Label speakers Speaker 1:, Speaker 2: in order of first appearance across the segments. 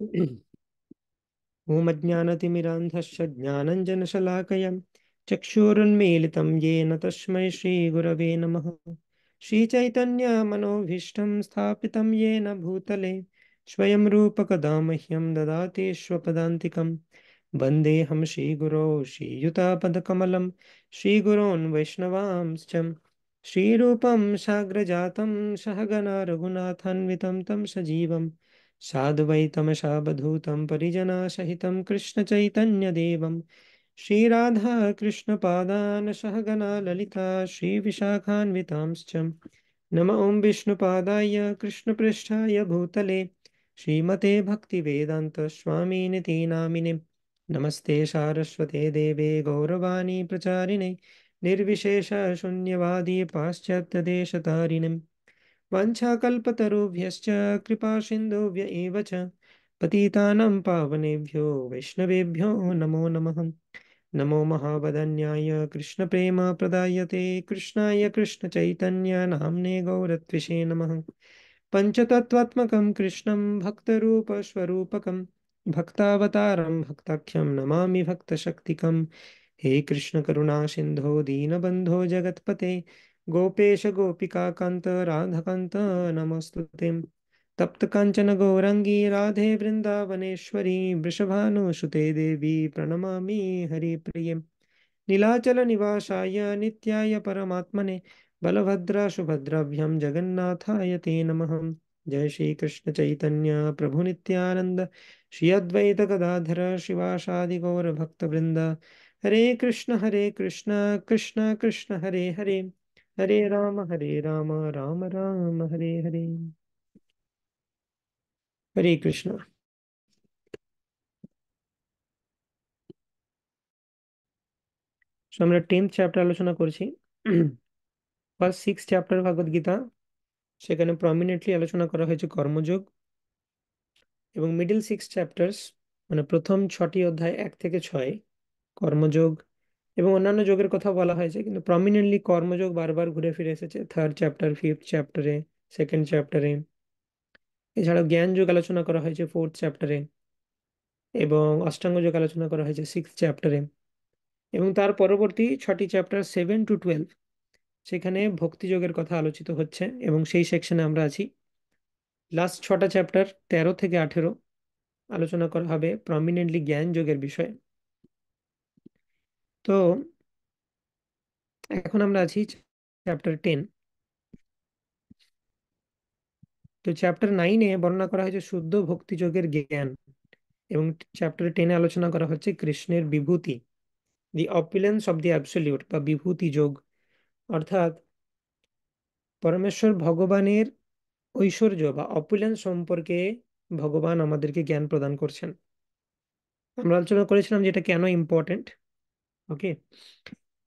Speaker 1: ॐ अज्ञानतिमिरान्धस्य ज्ञानञ्जनशलाकया चक्षुरुन्मीलितं येन तस्मै श्रीगुरवे नमः। श्रीचैतन्यमनोभीष्टं स्थापितं येन भूतले स्वयं रूपकदा मह्यं ददाति स्वपदान्तिकं। वन्देऽहं श्रीगुरो श्रीयुतापदकमलं श्रीगुरोन् वैष्णवांश्च श्रीरूपं साग्रजातं सहगणा रघुनाथान्वितं तं सजीवम् साधुवैतमशावधूतं परिजनसहितं कृष्णचैतन्यदेवं श्रीराधा कृष्णपादान् सहगणा ललिता श्रीविशाखान्वितांश्च नम ॐ विष्णुपादाय कृष्णपृष्ठाय भूतले श्रीमते भक्तिवेदान्तस्वामिनिति नामिने नमस्ते सारस्वते देवे गौरवाणी प्रचारिणे निर्विशेषशून्यवादी पाश्चात्यदेशतारिणे वाञ्छाकल्पतरुभ्यश्च कृपासिन्धुभ्य एव च पतितानां पावनेभ्यो वैष्णवेभ्यो नमो नमः। नमो महावदन्याय कृष्णप्रेमप्रदायते कृष्णाय कृष्णचैतन्य नाम्ने गौरत्विषे नमः। पञ्चतत्त्वात्मकं कृष्णं भक्तरूपस्वरूपकं भक्तावतारं भक्ताख्यं नमामि भक्तशक्तिकं। हे कृष्ण करुणा सिंधो दीनबंधो जगतपते गोपेश गोपिका कांत राधाकांत नमस्तुते। तप्त कांचन गौरंगी राधे वृंदावनेश्वरी वृषभानुसुते देवी प्रणमामि हरिप्रिये। नीलाचल निवासाय नित्याय परमात्मने बलभद्र सुभद्राभ्यां जगन्नाथाय ते नमः। जय श्री कृष्ण चैतन्य प्रभु नित्यानंद श्री अद्वैत गदाधर शिवासादि गौर भक्त वृंद। हरे कृष्ण कृष्ण कृष्ण हरे हरे हरे राम राम राम हरे हरे। হরে কৃষ্ণ। So, আমরা 10th চ্যাপ্টার আলোচনা করছি। ফার্স্ট 6 চ্যাপ্টার ভগবদ গীতা, সেখানে প্রমিনেন্টলি আলোচনা করা হয়েছে কর্মযোগ। এবং মিডল 6 চ্যাপ্টার্স মানে প্রথম 6টি অধ্যায় 1 থেকে 6 কর্মযোগ এবং অন্যান্য যোগের কথা বলা হয়েছে, কিন্তু প্রমিনেন্টলি কর্মযোগ বারবার ঘুরে ফিরে এসেছে থার্ড চ্যাপ্টার, ফিফথ চ্যাপ্টারে, সেকেন্ড চ্যাপ্টারে। এছাড়াও জ্ঞান যোগ আলোচনা করা হয়েছে ফোর্থ চ্যাপ্টারে এবং অষ্টাঙ্গ যোগ আলোচনা করা হয়েছে সিক্স চ্যাপ্টারে। এবং তার পরবর্তী 6টি চ্যাপ্টার 7 to 12 সেখানে ভক্তি যোগের কথা আলোচিত হচ্ছে এবং সেই সেকশনে আমরা আছি। লাস্ট 6টা চ্যাপ্টার 13 থেকে 18 আলোচনা করা হবে প্রমিনেন্টলি জ্ঞান যোগের বিষয়ে। তো এখন আমরা আছি চ্যাপ্টার 10। তো চ্যাপ্টার 9-এ বর্ণনা করা হয়েছে শুদ্ধ ভক্তি যোগের জ্ঞান এবং চ্যাপ্টার 10-এ আলোচনা করা হচ্ছে কৃষ্ণের বিভূতি, দি অপুলেন্স অফ দি অ্যাবসলিউট বা বিভূতি যোগ, অর্থাৎ পরমেশ্বর ভগবানের ঐশ্বর্য বা অপুলেন্স সম্পর্কে ভগবান আমাদেরকে জ্ঞান প্রদান করছেন। আমরা আলোচনা করেছিলাম যে এটা কেন ইম্পর্টেন্ট। ওকে,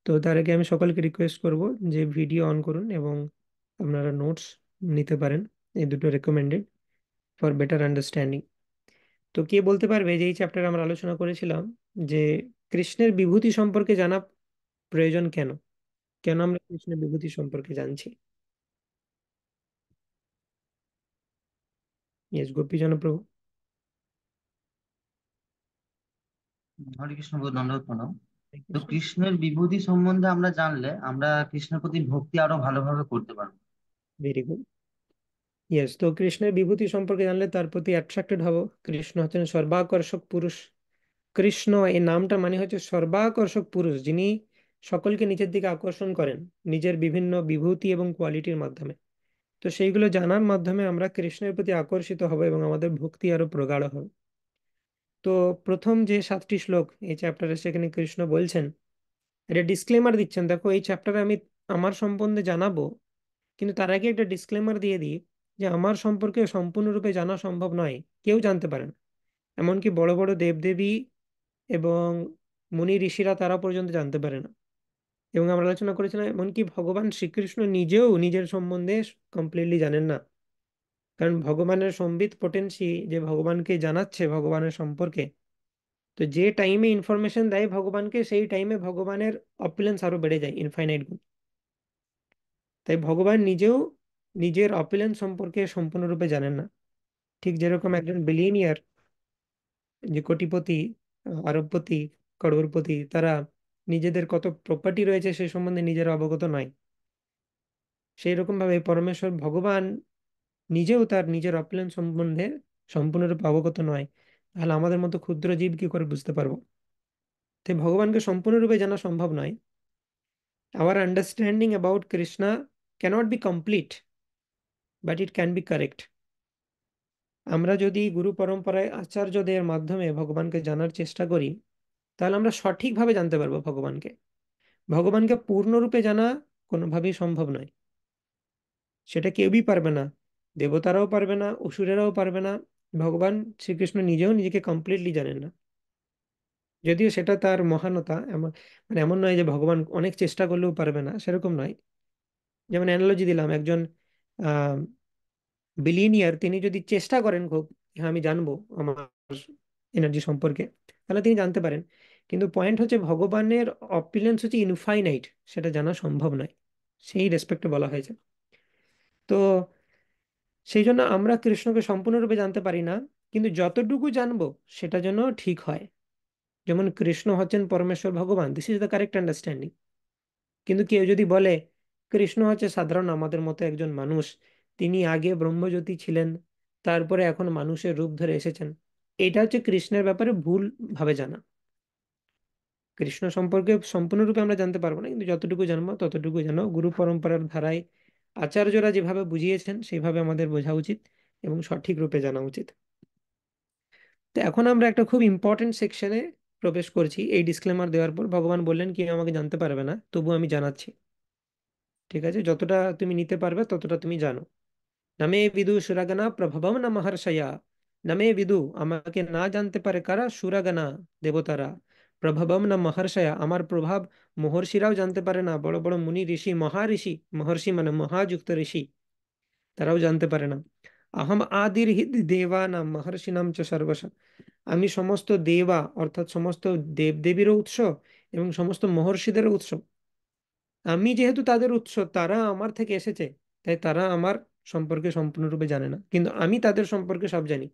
Speaker 1: তো তার আগে আমি সকলকে রিকোয়েস্ট করব যে ভিডিও অন করুন এবং আপনারা নোটস নিতে পারেন। এই দুটো রেকমেন্ডেড ফর বেটার আন্ডারস্ট্যান্ডিং। তো কে বলতে পারবে যে এই চ্যাপ্টারে আমরা আলোচনা করেছিলাম যে কৃষ্ণের বিভূতি সম্পর্কে জানা প্রয়োজন কেন, কেন আমরা কৃষ্ণের বিভূতি সম্পর্কে জানছি? ইয়েস, গোপী জনপ্রভু।
Speaker 2: হরে কৃষ্ণ দণ্ডবত প্রণাম।
Speaker 1: হরে
Speaker 2: তো
Speaker 1: কৃষ্ণ।
Speaker 2: কৃষ্ণের বিভূতি সম্বন্ধে আমরা জানলে আমরা কৃষ্ণের প্রতি ভক্তি আরো ভালোভাবে করতে পারবো।
Speaker 1: Very good. ইয়েস, তো কৃষ্ণের বিভূতি সম্পর্কে জানলে তার প্রতি অ্যাট্রাক্টেড হব। কৃষ্ণ হচ্ছেন সর্বাকর্ষক পুরুষ। কৃষ্ণ এই নামটা মানে হচ্ছে সর্বাকর্ষক পুরুষ, যিনি সকলকে নিজের দিকে আকর্ষণ করেন নিজের বিভিন্ন বিভূতি এবং কোয়ালিটির মাধ্যমে। তো সেইগুলো জানার মাধ্যমে আমরা কৃষ্ণের প্রতি আকর্ষিত হব এবং আমাদের ভক্তি আরো প্রগাঢ় হবে। তো প্রথম যে 7টি শ্লোক এই চ্যাপ্টারে, সেখানে কৃষ্ণ বলছেন, এটা ডিসক্লেমার দিচ্ছেন, দেখো এই চ্যাপ্টারে আমি আমার সম্বন্ধে জানাবো, কিন্তু তার আগে একটা ডিসক্লেমার দিয়ে দিই যে আমার সম্পর্কে সম্পূর্ণরূপে জানা সম্ভব নয়, কেউ জানতে পারে না। এমনকি বড় বড় দেবদেবী এবং মুনি ঋষিরা তারা পর্যন্ত জানতে পারে না। এবং আমরা আলোচনা করেছিলাম এমনকি ভগবান শ্রীকৃষ্ণ নিজেও নিজের সম্বন্ধে কমপ্লিটলি জানেন না। কারণ ভগবানের সম্বিত পোটেন্সি যে ভগবানকে জানাচ্ছে ভগবানের সম্পর্কে, তো যে টাইমে ইনফরমেশন দেয় ভগবানকে, সেই টাইমে ভগবানের অপুলেন্স আরো বেড়ে যায় ইনফাইনাইট গুণ। তাই ভগবান নিজেও নিজের অপুলেন্স সম্পর্কে সম্পূর্ণরূপে জানেন না। ঠিক যেরকম একজন বিলিয়নিয়ার যে কোটিপতি, আরবপতি, করোড়পতি, তারা নিজেদের কত প্রপার্টি রয়েছে সে সম্বন্ধে নিজেরা অবগত নয়, সেই রকম ভাবে পরমেশ্বর ভগবান নিজেও তার নিজের অপলেন সম্বন্ধে সম্পূর্ণরূপে অবগত নয়। তাহলে আমাদের মতো ক্ষুদ্র জীব কি করে বুঝতে পারবো? তাই ভগবানকে সম্পূর্ণরূপে জানা সম্ভব নয়। Our understanding about Krishna cannot be complete, but it can be correct. আমরা যদি গুরু পরম্পরায় আচার্যদের মাধ্যমে ভগবানকে জানার চেষ্টা করি, তাহলে আমরা সঠিকভাবে জানতে পারবো ভগবানকে। ভগবানকে পূর্ণরূপে জানা কোনোভাবেই সম্ভব নয়, সেটা কেউই পারবে না। দেবতারাও পারবে না, অসুরেরাও পারবে না। ভগবান শ্রীকৃষ্ণ নিজেও নিজেকে কমপ্লিটলি জানেন না। যদিও সেটা তার মহানতা, এমন মানে এমন নয় যে ভগবান অনেক চেষ্টা করলেও পারবে না, সেরকম নয়। যেমন অ্যানালজি দিলাম, একজন আহ বিলিনিয়ার তিনি যদি চেষ্টা করেন খুব, হ্যাঁ আমি জানবো আমার এনার্জি সম্পর্কে, তাহলে তিনি জানতে পারেন। কিন্তু পয়েন্ট হচ্ছে ভগবানের অপিলেন্স হচ্ছে ইনফাইনাইট, সেটা জানা সম্ভব নয়। সেই রেসপেক্টে বলা হয়েছে। তো সেই জন্য আমরা কৃষ্ণকে সম্পূর্ণরূপে জানতে পারি না, কিন্তু যতটুকু জানবো সেটা যেন ঠিক হয়। যেমন কৃষ্ণ হচ্ছেন পরমেশ্বর ভগবান, this is the correct understanding. কিন্তু কেউ যদি বলে কৃষ্ণ হচ্ছে সাধারণ আমাদের মতো একজন মানুষ, তিনি আগে ব্রহ্মজ্যোতি ছিলেন, তারপরে এখন মানুষের রূপ ধরে এসেছেন, এটা হচ্ছে কৃষ্ণের ব্যাপারে ভুল ভাবে জানা। কৃষ্ণ সম্পর্কে সম্পূর্ণরূপে আমরা জানতে পারবো না, কিন্তু যতটুকু জানবো ততটুকু জানো গুরু পরম্পরার ধারায় আচার্যরা যেভাবে বুঝিয়েছেন সেইভাবে আমাদের বোঝা উচিত এবং সঠিক রূপে জানা উচিত। তো এখন আমরা একটা খুব ইম্পর্টেন্ট সেকশনে প্রবেশ করছি। এই ডিসক্লেমার দেওয়ার পর ভগবান বললেন কি আমাকে জানতে পারবে না, তবু আমি জানাচ্ছি। ঠিক আছে, যতটা তুমি নিতে পারবে ততটা তুমি জানো। নমে বিদু সুরাগনা প্রভবম ন মহর্ষয়া। নমে বিদু, আমাকে না জানতে পারে কারা? সুরাগনা, দেবতারা। প্রভবম না মহর্ষয়া, আমার প্রভাব মহর্ষিরাও জানতে পারে না, বড় বড় মুনি ঋষি, মহাঋষি, মহর্ষি মানে মহাযুক্ত ঋষি, তারাও জানতে পারে না। আহম আদির হি দেবা নাম মহর্ষি নাম চ সর্বশ। আমি সমস্ত দেবা অর্থাৎ সমস্ত দেবদেবীরও উৎস এবং সমস্ত মহর্ষিদেরও উৎস। আমি যেহেতু তাদের উৎস, তারা আমার থেকে এসেছে, তাই তারা আমার সম্পর্কে সম্পূর্ণরূপে জানে না, কিন্তু আমি তাদের সম্পর্কে সব জানি।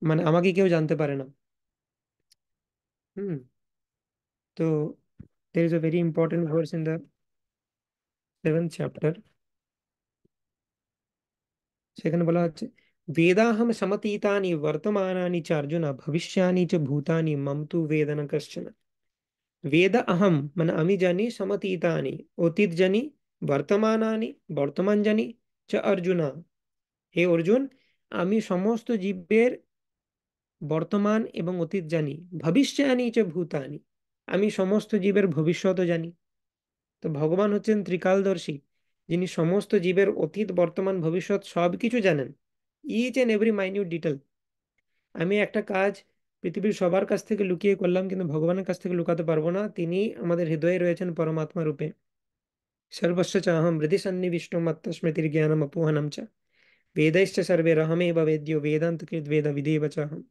Speaker 1: মানে আমাকে কেউ জানতে পারে না। হুম। তো there is a very important verse in the 7th chapter. সেখানে বলা হচ্ছে, বেদাহম সমতীতানি বর্তমানানি চ অর্জুন ভবিষ্যানি চ ভূতানি মম তু বেদ ন কশ্চন। বেদ আহম মানে আমি জানি, সমতীতানি অতীত জানি, বর্তমানানি বর্তমান জানি, চ অর্জুন হে অর্জুন, আমি সমস্ত জীবের বর্তমান এবং অতীত জানি, ভবিষ্যানি চ ভূতানি, আমি সমস্ত জীবের ভবিষ্যৎও জানি। তো ভগবান হচ্ছেন ত্রিকালদর্শী, যিনি সমস্ত জীবের অতীত বর্তমান ভবিষ্যৎ সবকিছু জানেন, each and every minute detail. আমি একটা কাজ পৃথিবীর সবার কাছ থেকে লুকিয়ে করলাম, কিন্তু ভগবানের কাছ থেকে লুকাতে পারবো না, তিনি আমাদের হৃদয়ে রয়েছেন পরমাত্মা রূপে। সর্বস্ব চাহম হৃদি সন্নিবিষ্ট মত্ত স্মৃতির জ্ঞানম অপোহনম চ বেदैश्च सर्वैरहमेव वेद्यो वेदांत कृत वेद विदेव चाहम।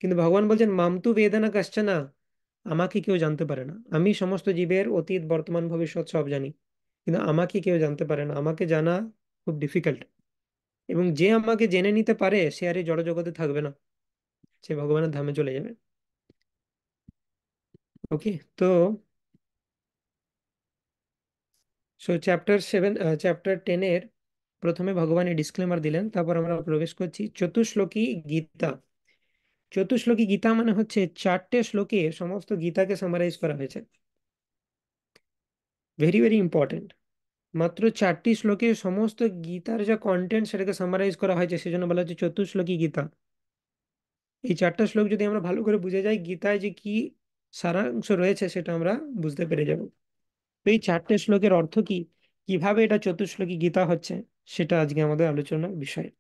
Speaker 1: কিন্তু ভগবান বলছেন মামতু বেদনা কাশ্চন না, আমাকে কেউ জানতে পারে না। আমি সমস্ত জীবের অতীত বর্তমান ভবিষ্যৎ সব জানি, কিন্তু আমাকে কেউ জানতে পারে না, আমাকে জানা খুব ডিফিকাল্ট। এবং যে আমাকে জেনে নিতে পারে সে আর এই জড়জগতে থাকবে না, সে ভগবানের ধামে চলে যাবে। ওকে। তো চ্যাপ্টার 10-এর প্রথমে ভগবান এই ডিসক্লেমার দিলেন, তারপর আমরা প্রবেশ করছি চতুশ্লোকী গীতা। চতুশ্লোকী গীতা মানে হচ্ছে 4টে শ্লোকে সমস্ত গীতাকে সামারাইজ করা হয়েছে। Very very important. মাত্র 4টি শ্লোকে সমস্ত গীতার যা কন্টেন্ট সেটাকে সামারাইজ করা হয়েছে, সেজন্য বলা হচ্ছে চতুশ্লোকী গীতা। এই 4টা শ্লোক যদি আমরা ভালো করে বুঝে যাই গীতায় যে কি সারাংশ রয়েছে সেটা আমরা বুঝতে পেরে যাব। তো এই 4টে শ্লোকের অর্থ কি, কিভাবে এটা চতুশ্লোকী গীতা হচ্ছে, সেটা আজকে আমাদের আলোচনার বিষয়।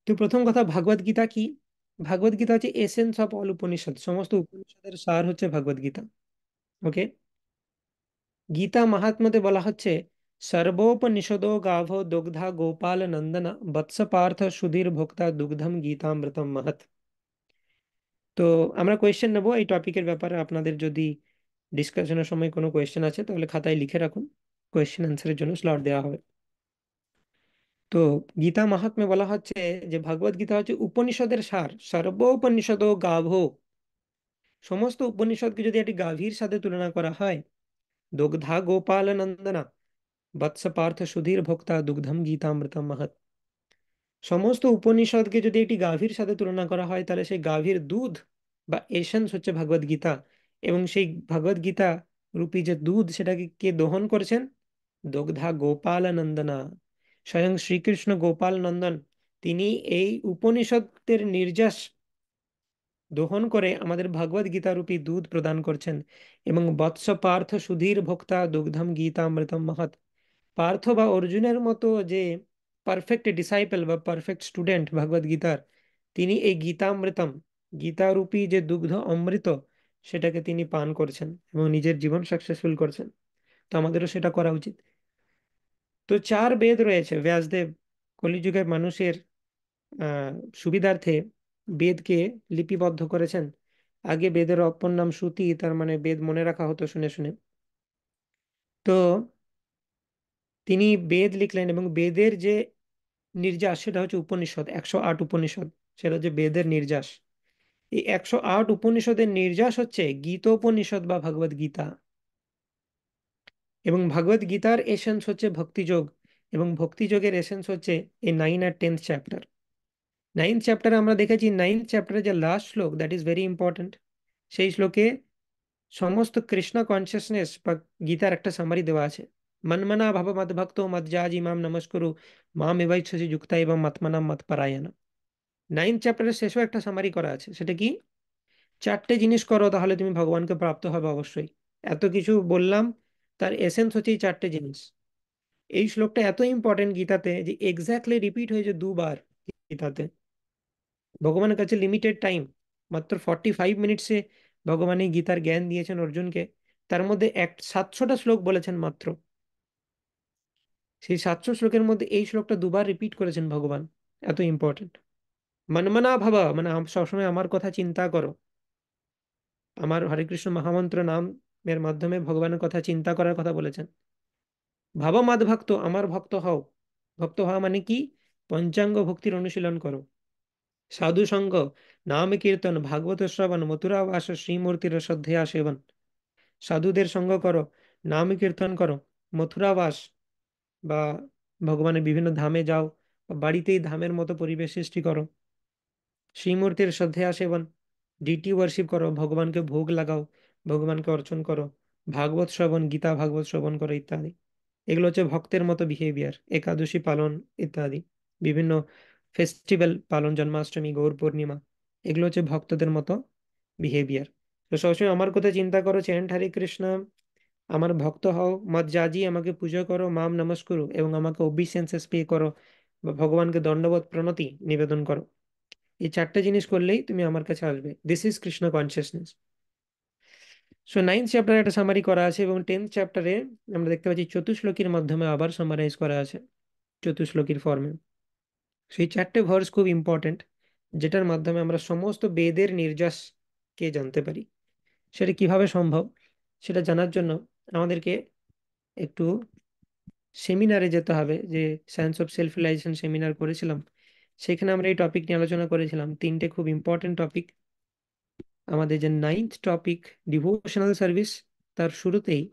Speaker 1: তো প্রথম কথা, ভাগবত গীতা কি? ভাগবত গীতা হচ্ছে এসেন্স অফ অল উপনিষদ, সমস্ত উপনিষদের সার হচ্ছে ভগবত গীতা। ওকে। গীতা মাহাত্ম্যতে বলা হচ্ছে, সর্বোপনিষদো গাভো দুগ্ধা গোপাল নন্দন বৎস পার্থ সুধীর ভোক্তা দুগ্ধম গীতামৃতম মহৎ। তো আমরা কোয়েশ্চেন নেবো এই টপিকের ব্যাপারে, আপনাদের যদি ডিসকাশনের সময় কোনো কোয়েশ্চেন আছে তাহলে খাতায় লিখে রাখুন, কোয়েশ্চেন অ্যান্সারের জন্য স্লট দেওয়া হবে। তো গীতা মাহাত্ম্যে বলা হচ্ছে যে ভগবত গীতা হচ্ছে উপনিষদের সার, সর্বোপনিষদ গাভো। সমস্ত উপনিষদকে যদি একটি গাভীর সাথে তুলনা করা হয়, দুগ্ধা গোপাল নন্দনা বৎস পার্থ সুধীর ভোক্তা দুগ্ধম গীতামৃতম মহৎ। সমস্ত উপনিষদকে যদি একটি গাভীর সাথে তুলনা করা হয়, তাহলে সেই গাভীর দুধ বা এসেন্স হচ্ছে ভগবত গীতা। এবং সেই ভগবত গীতা রূপী যে দুধ, সেটাকে কে দহন করেছেন? দগ্ধা গোপাল নন্দনা, স্বয়ং শ্রীকৃষ্ণ গোপাল নন্দন। তিনি এই উপনিষদের নির্যাস দহন করে আমাদের ভগবত গীতা রূপী দুধ প্রদান করছেন। এবং বৎস পার্থ সুধীর ভোক্তা দুগ্ধম গীতামৃতম মহৎ। পার্থ বা অর্জুনের মতো যে পারফেক্ট ডিসাইপল বা পারফেক্ট স্টুডেন্ট ভগবদ গীতার, তিনি এই গীতামৃতম, গীতারূপী যে দুগ্ধ অমৃত, সেটাকে তিনি পান করছেন এবং নিজের জীবন সাকসেসফুল করছেন। তো আমাদেরও সেটা করা উচিত। তো চার বেদ রয়েছে। ব্যাসদেব কলিযুগের মানুষের আহ সুবিধার্থে বেদকে লিপিবদ্ধ করেছেন। আগে বেদের অপর নাম শ্রুতি, তার মানে বেদ মনে রাখা হতো শুনে শুনে। তো তিনি বেদ লিখলেন এবং বেদের যে নির্যাস, সেটা হচ্ছে উপনিষদ, 108 উপনিষদ। সেটা হচ্ছে বেদের নির্যাস। এই 108 উপনিষদের নির্যাস হচ্ছে গীতোপনিষদ বা ভগবদ গীতা। এবং ভগবদ গীতার এসেন্স হচ্ছে ভক্তিযোগ। এবং ভক্তিযোগের এসেন্স হচ্ছে এই 9 আর 10th চ্যাপ্টার। 9th চ্যাপ্টারে আমরা দেখেছি, 9th চ্যাপ্টারে যে লাস্ট শ্লোক, দ্যাট ইজ ভেরি ইম্পর্টেন্ট। সেই শ্লোকে সমস্ত কৃষ্ণ কনসিয়াসনেস বা গীতার একটা সামারি দেওয়া আছে। মন্মনা ভব মদ ভক্ত মজ্জাজ ইমাম নমস্কুরু মাম এবাইচ্ছসি যুক্তা এবং মতমনাম মত পরায়ণ। 9th চ্যাপ্টারের শেষও একটা সামারি করা আছে। সেটা কি? চারটে জিনিস করো, তাহলে তুমি ভগবানকে প্রাপ্ত হবে অবশ্যই। এত কিছু বললাম, তার এসেন্স হচ্ছে এই চারটে জিনিস। এই শ্লোকটা এত ইম্পর্টেন্ট গীতাতে যে এক্স্যাক্টলি রিপিট হয়েছে দুবার গীতাতে। ভগবানের কাছে লিমিটেড টাইম, মাত্র 45 মিনিটসে ভগবান এই গীতার জ্ঞান দিয়েছেন অর্জুনকে। তার মধ্যে 700টা শ্লোক বলেছেন মাত্র। সেই 700 শ্লোকের মধ্যে এই শ্লোকটা দুবার রিপিট করেছেন ভগবান। এত ইম্পর্টেন্ট। মনমনা ভাবা মানে সবসময় আমার কথা চিন্তা করো। আমার হরে কৃষ্ণ মহামন্ত্র নাম এর মাধ্যমে ভগবানের কথা চিন্তা করার কথা বলেছেন। ভাবা মাদ ভক্ত, আমার ভক্ত হও। ভক্ত হওয়া মানে কি? পঞ্চাঙ্গ ভক্তির অনুশীলন করো। সাধু সঙ্গ, নাম কীর্তন, ভাগবত শ্রবণ, মথুরা বাস, শ্রীমূর্তির শ্রদ্ধেয়া সেবন। সাধুদের সঙ্গ করো, নাম কীর্তন করো, মথুরা বাস বা ভগবানের বিভিন্ন ধামে যাও, বা বাড়িতেই ধামের মতো পরিবেশ সৃষ্টি করো। শ্রীমূর্তির শ্রদ্ধেয়া সেবন, ডিটি ওয়ার্শিপ করো, ভগবানকে ভোগ লাগাও, ভগবানকে অর্চন করো। ভাগবত শ্রবণ, গীতা ভাগবত শ্রবণ করো ইত্যাদি। এগুলো হচ্ছে ভক্তের মতো বিহেভিয়ার। একাদশী পালন ইত্যাদি, বিভিন্ন ফেস্টিভ্যাল পালন, জন্মাষ্টমী, গৌর পূর্ণিমা, এগুলো হচ্ছে ভক্তদের মতো বিহেভিয়ার। তো সবসময় আমার কথা চিন্তা করো, চ্যান্ট হরে কৃষ্ণ, আমার ভক্ত হও, মত জাজি আমাকে পুজো করো, মাম নমস্কুরু, এবং আমাকে ওবিসেন্সেস পে করো বা ভগবানকে দণ্ডবোধ প্রণতি নিবেদন করো। এই চারটে জিনিস করলেই তুমি আমার কাছে আসবে। This is Krishna consciousness. So 9th চ্যাপ্টারে একটা সামারি করা আছে, এবং 10th চ্যাপ্টারে আমরা দেখতে পাচ্ছি চতুশ্লোকির মাধ্যমে আবার সামারাইজ করা আছে, চতুশ্লোকির ফর্মে। সেই চারটে ভার্স খুব ইম্পর্টেন্ট, যেটার মাধ্যমে আমরা সমস্ত বেদের নির্যাস কে জানতে পারি। সেটা কিভাবে সম্ভব, সেটা জানার জন্য আমাদেরকে একটু সেমিনারে যেতে হবে। যে science of self realization seminar করেছিলাম, সেখানে আমরা এই টপিক নিয়ে আলোচনা করেছিলাম। তিনটে খুব ইম্পর্টেন্ট টপিক। আমাদের যে 9th টপিক, ডিভোশনাল সার্ভিস, তার শুরুতেই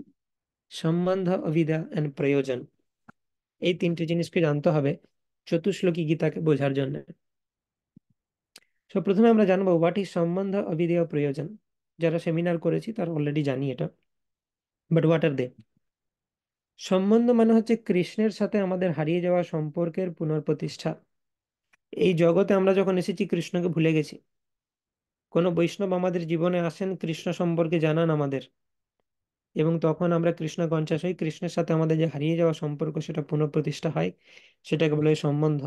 Speaker 1: সম্বন্ধ, অভিধা এন্ড প্রয়োজন, এই তিনটে জিনিসকে জানতে হবে চতুশ্লোকী গীতাকে বোঝার জন্য। তো প্রথমে আমরা জানবো হোয়াট ইজ সম্বন্ধ, অভিধেয়, প্রয়োজন। যারা সেমিনার করেছি তারা অলরেডি জানি এটা, বাট হোয়াট আর দে? সম্বন্ধ মানে হচ্ছে কৃষ্ণের সাথে আমাদের হারিয়ে যাওয়া সম্পর্কের পুনর্প্রতিষ্ঠা। এই জগতে আমরা যখন এসেছি, কৃষ্ণকে ভুলে গেছি। কোনো বৈষ্ণব আমাদের জীবনে আসেন, কৃষ্ণ সম্পর্কে জানান আমাদের, এবং তখন আমরা কৃষ্ণ কনসাস হই। কৃষ্ণের সাথে আমাদের যে হারিয়ে যাওয়া সম্পর্ক, সেটা পুনঃপ্রতিষ্ঠা হয়। সেটাকে বলে সম্বন্ধ।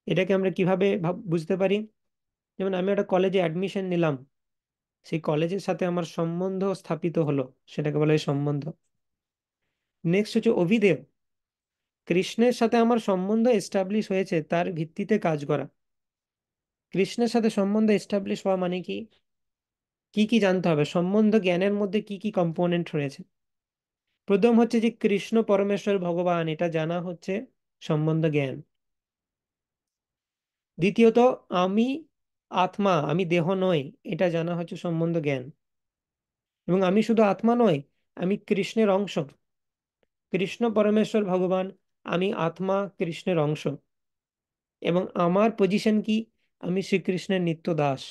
Speaker 1: এটাকে আমরা কিভাবে বুঝতে পারি? যেমন আমি একটা কলেজে অ্যাডমিশন নিলাম, সেই কলেজের সাথে আমার সম্বন্ধ স্থাপিত হলো, সেটাকে বলে সম্বন্ধ। নেক্সট হচ্ছে অভিধেয়। কৃষ্ণের সাথে আমার সম্বন্ধ এস্টাবলিশ হয়েছে, তার ভিত্তিতে কাজ করা। কৃষ্ণের সাথে সম্বন্ধ এস্টাবলিশ হওয়া মানে কি? কি কি জানতে হবে? সম্বন্ধ জ্ঞানের মধ্যে কি কি কম্পোনেন্ট রয়েছে? প্রথম হচ্ছে যে কৃষ্ণ পরমেশ্বর ভগবান, এটা জানা হচ্ছে সম্বন্ধ জ্ঞান। দ্বিতীয়ত, আমি আত্মা, আমি দেহ নই, এটা জানা হচ্ছে সম্বন্ধ জ্ঞান। এবং আমি শুধু আত্মা নই, আমি কৃষ্ণের অংশ। কৃষ্ণ পরমেশ্বর ভগবান, আমি আত্মা কৃষ্ণের অংশ। এবং আমার পজিশন কি? আমি শ্রীকৃষ্ণের নিত্য দাস।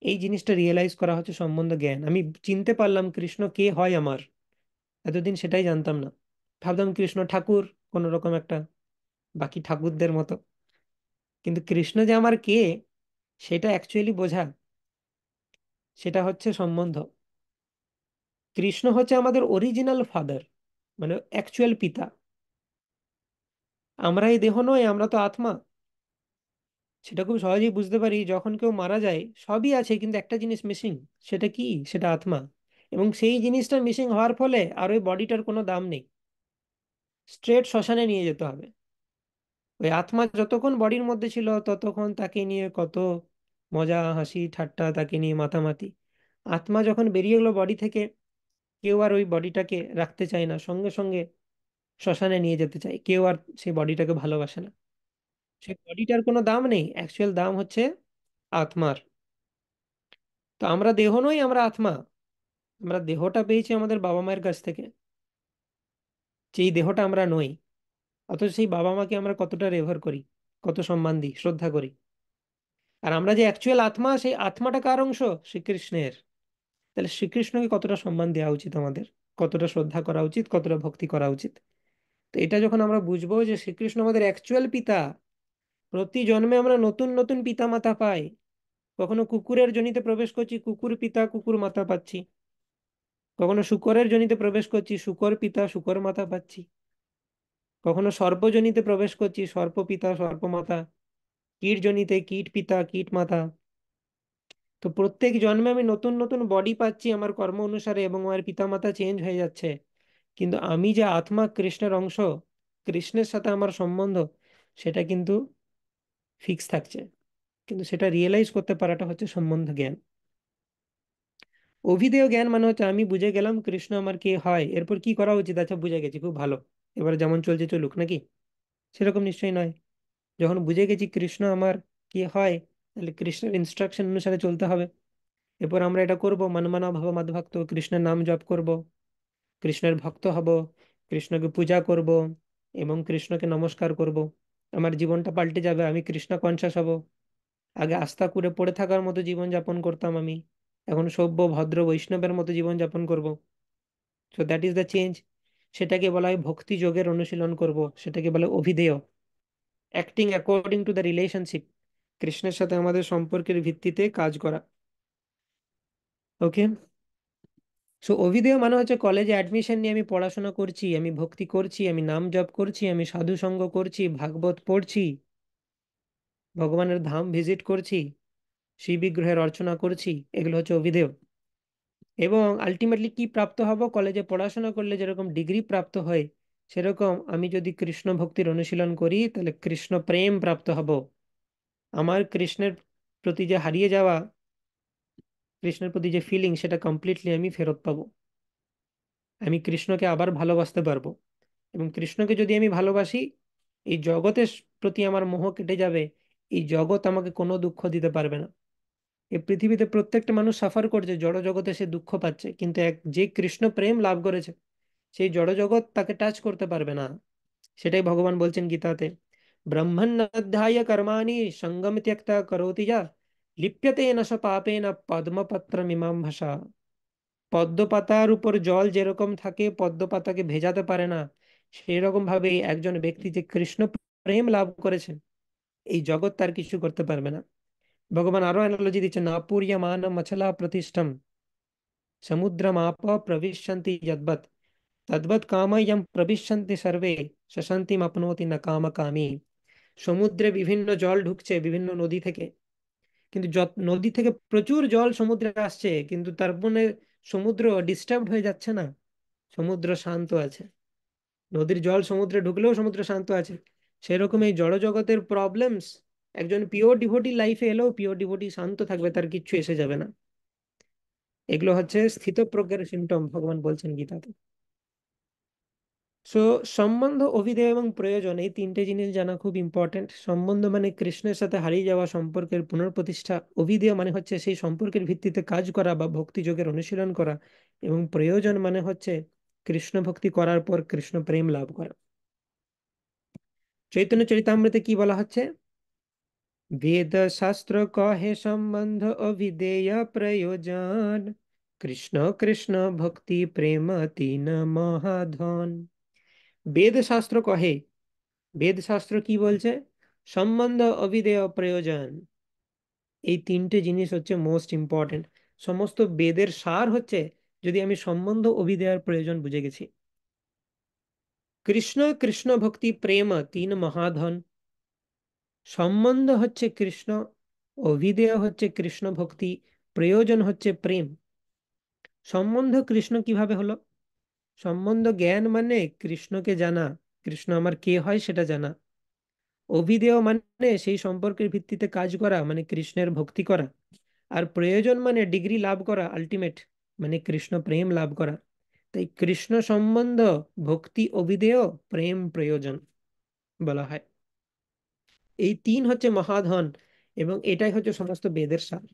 Speaker 1: এই জিনিসটা রিয়েলাইজ করা হচ্ছে সম্বন্ধ জ্ঞান। আমি চিনতে পারলাম কৃষ্ণ কে হয় আমার। এতদিন সেটাই জানতাম না। ভাবতাম কৃষ্ণ ঠাকুর, কোন রকম একটা বাকি ঠাকুরদের মতো। কিন্তু কৃষ্ণ যে আমার কে, সেটা অ্যাকচুয়ালি বোঝা, সেটা হচ্ছে সম্বন্ধ। কৃষ্ণ হচ্ছে আমাদের অরিজিনাল ফাদার, মানে অ্যাকচুয়াল পিতা। আমরা এই দেহ নয়, আমরা তো আত্মা। সেটা খুব সহজেই বুঝতে পারি, যখন কেউ মারা যায় সবই আছে কিন্তু একটা জিনিস মিসিং। সেটা কি? সেটা আত্মা। এবং সেই জিনিসটা মিসিং হওয়ার ফলে আর ওই বডিটার কোনো দাম নেই। স্ট্রেট শ্মশানে নিয়ে যেতে হবে। ওই আত্মা যতক্ষণ বডির মধ্যে ছিল ততক্ষণ তাকে নিয়ে কত মজা হাসি ঠাট্টা, তাকে নিয়ে মাতামাতি। আত্মা যখন বেরিয়ে গেলো বডি থেকে, কেউ আর ওই বডিটাকে রাখতে চায় না, সঙ্গে সঙ্গে শ্মশানে নিয়ে যেতে চায়। কেউ আর সেই বডিটাকে ভালোবাসে না। সেই বডিটার কোনো দাম নেই, অ্যাকচুয়াল দাম হচ্ছে আত্মার। তো আমরা দেহ নই, আমরা আত্মা। আমরা দেহটা পেয়েছি আমাদের বাবা মায়ের কাছ থেকে, যেই দেহটা আমরা নই। অথচ সেই বাবা মাকে আমরা কতটা রেভার করি, কত সম্মান দিই, শ্রদ্ধা করি। আর আমরা যে অ্যাকচুয়াল আত্মা, সেই আত্মাটা কার অংশ? শ্রীকৃষ্ণের। তাহলে শ্রীকৃষ্ণকে কতটা সম্মান দেওয়া উচিত আমাদের, কতটা শ্রদ্ধা করা উচিত, কতটা ভক্তি করা উচিত। তো এটা যখন আমরা বুঝবো যে শ্রীকৃষ্ণ আমাদের অ্যাকচুয়াল পিতা, প্রতি জন্মে আমরা নতুন নতুন পিতা মাতা পাই। কখনো কুকুরের যোনিতে প্রবেশ করছি, কুকুর পিতা কুকুর মাতা পাচ্ছি। কখনো শুকরের যোনিতে প্রবেশ করছি, শুকর পিতা শুকর মাতা পাচ্ছি। কখনো সর্পযোনিতে প্রবেশ করছি, সর্প পিতা সর্প মাতা। কীট যোনিতে কীট পিতা কীট মাতা। তো প্রত্যেক জন্মে আমি নতুন নতুন বডি পাচ্ছি আমার কর্ম অনুসারে, এবং আমার পিতামাতা চেঞ্জ হয়ে যাচ্ছে। কিন্তু আমি যে আত্মা, কৃষ্ণের অংশ, কৃষ্ণের সাথে আমার সম্বন্ধ, সেটা কিন্তু ফিক্স থাকছে। কিন্তু সেটা রিয়েলাইজ করতে পারাটা হচ্ছে সম্বন্ধ জ্ঞান। অভিধেয় জ্ঞান মানে হচ্ছে আমি বুঝে গেলাম কৃষ্ণ আমার কে হয়, এরপর কি করা উচিত। আচ্ছা, বুঝে গেছি, খুব ভালো, এবার যেমন চলছে চলুক নাকি? সেরকম নিশ্চয়ই নয়। যখন বুঝে গেছি কৃষ্ণ আমার কে হয়, তাহলে কৃষ্ণের ইনস্ট্রাকশন অনুসারে চলতে হবে। এরপর আমরা এটা করব, মনমনা ভব মদ্ভক্ত, কৃষ্ণের নাম জপ করব, কৃষ্ণের ভক্ত হব, কৃষ্ণকে পূজা করব, এবং কৃষ্ণকে নমস্কার করব। আমার জীবনটা পাল্টে যাবে, আমি কৃষ্ণ কনসাস হব। আগে আস্থা করে পড়ে থাকার মতো জীবন যাপন করতাম আমি, এখন সভ্য ভদ্র বৈষ্ণবের মতো জীবন যাপন করব। So that is the change. সেটাকে বলা হয় ভক্তি যোগের অনুশীলন করব, সেটাকে বলে অভিধেয়। Acting according to the relationship, কৃষ্ণের সাথে আমাদের সম্পর্কের ভিত্তিতে কাজ করা। ওকে। সো অভিধেয় মানে হচ্ছে কলেজে অ্যাডমিশন নিয়ে আমি পড়াশোনা করছি, আমি ভক্তি করছি, আমি নাম জপ করছি, আমি সাধু সঙ্গ করছি, ভাগবত পড়ছি, ভগবানের ধাম ভিজিট করছি, শিব বিগ্রহের অর্চনা করছি। এগুলো হচ্ছে অভিধেয়। এবং আলটিমেটলি কি প্রাপ্ত হব? কলেজে পড়াশোনা করলে যেরকম ডিগ্রি প্রাপ্ত হয়, সেরকম আমি যদি কৃষ্ণ ভক্তির অনুশীলন করি তাহলে কৃষ্ণ প্রেম প্রাপ্ত হব। আমার কৃষ্ণের প্রতি যে হারিয়ে যাওয়া, কৃষ্ণের প্রতি যে ফিলিং, সেটা কমপ্লিটলি আমি ফেরত পাবো। আমি কৃষ্ণকে আবার ভালোবাসতে পারবো। এবং কৃষ্ণকে যদি আমি ভালোবাসি, এই জগতের প্রতি আমার মোহ কেটে যাবে। এই জগৎ আমাকে কোনো দুঃখ দিতে পারবে না। এই পৃথিবীতে প্রত্যেকটা মানুষ সাফার করছে, জড় জগতে সে দুঃখ পাচ্ছে, কিন্তু এক যে কৃষ্ণ প্রেম লাভ করেছে, সেই জড় জগৎ তাকে টাচ করতে পারবে না। সেটাই ভগবান বলছেন গীতাতে, ব্রহ্মণ্য অধ্যায় কর্মাণি সঙ্গম ত্যক্তা করোতি যা লিপ্যতে ন স পাপেন পদ্মপত্র মীমাংসা। পদ্ম পাতার উপর জল যেরকম থাকে, পদ্ম পাতাকে ভেজাতে পারে না, সেই রকম ভাবে একজন ব্যক্তি যে কৃষ্ণ প্রেম লাভ করেছেন, এই জগৎ তার কিছু করতে পারবে না। ভগবান আরো অ্যানালজি দিচ্ছেন, অপূর্যমান মছলা প্রতিষ্ঠম সমুদ্রমাপ প্রবিশন্তি যদ্বৎ তদ্বৎ কাময়ম প্রবিশন্তি সর্বে শশান্তিম আপনোতি না কাম কামী। সমুদ্রে বিভিন্ন জল ঢুকছে বিভিন্ন নদী থেকে, কিন্তু নদী থেকে প্রচুর জল সমুদ্রে আসছে, কিন্তু তার মানে সমুদ্র ডিস্টার্ব হয়ে যাচ্ছে না, সমুদ্র শান্ত আছে। নদীর জল সমুদ্রে ঢুকলেও সমুদ্র শান্ত আছে। সেরকম এই জড় জগতের প্রবলেমস, একজন পিওর ডিভোটি লাইফে এলেও পিওর ডিভোটি শান্ত থাকবে, তার কিচ্ছু এসে যাবে না। এগুলো হচ্ছে স্থিতপ্রজ্ঞের সিমটম, ভগবান বলছেন গীতাতে। সো সম্বন্ধ, অভিধেয় এবং প্রয়োজন, এই তিনটে জিনিস জানা খুব ইম্পর্টেন্ট। সম্বন্ধ মানে কৃষ্ণের সাথে হারিয়ে যাওয়া সম্পর্কের পুনঃপ্রতিষ্ঠা। অভিধেয় মানে হচ্ছে সেই সম্পর্কের ভিত্তিতে কাজ করা বা ভক্তি যোগের অনুশীলন করা। এবং প্রয়োজন মানে হচ্ছে কৃষ্ণ ভক্তি করার পর কৃষ্ণ প্রেম লাভ করা। চৈতন্য চরিতামৃতে কি বলা হচ্ছে? वेद शास्त्र कहे संबंध अविधेय प्रयोजन, कृष्ण कृष्ण भक्ति प्रेम तीन महाधन। বেদ শাস্ত্র কহে, বেদ শাস্ত্র কি বলছে? সম্বন্ধ, অভিধেয়, প্রয়োজন, এই তিনটে জিনিস হচ্ছে মোস্ট ইম্পর্টেন্ট। সমস্ত বেদের সার হচ্ছে যদি আমি সম্বন্ধ, অভিধেয় আর প্রয়োজন বুঝে গেছি। কৃষ্ণ কৃষ্ণ ভক্তি প্রেম তিন মহাধন। সম্বন্ধ হচ্ছে কৃষ্ণ, অভিধেয় হচ্ছে কৃষ্ণ ভক্তি, প্রয়োজন হচ্ছে প্রেম। সম্বন্ধ কৃষ্ণ কিভাবে হলো? সম্বন্ধ জ্ঞান মানে কৃষ্ণকে জানা, কৃষ্ণ আমার কে হয় সেটা জানা। অভিধেয় মানে সেই সম্পর্কের ভিত্তিতে কাজ করা, মানে কৃষ্ণের ভক্তি করা। আর প্রয়োজন মানে ডিগ্রি লাভ করা, আলটিমেট, মানে কৃষ্ণ প্রেম লাভ করা। তাই কৃষ্ণ সম্বন্ধ, ভক্তি, অভিধেয়, প্রেম, প্রয়োজন বলা হয়। এই তিন হচ্ছে মহাধন, এবং এটাই হচ্ছে সমস্ত বেদের সার।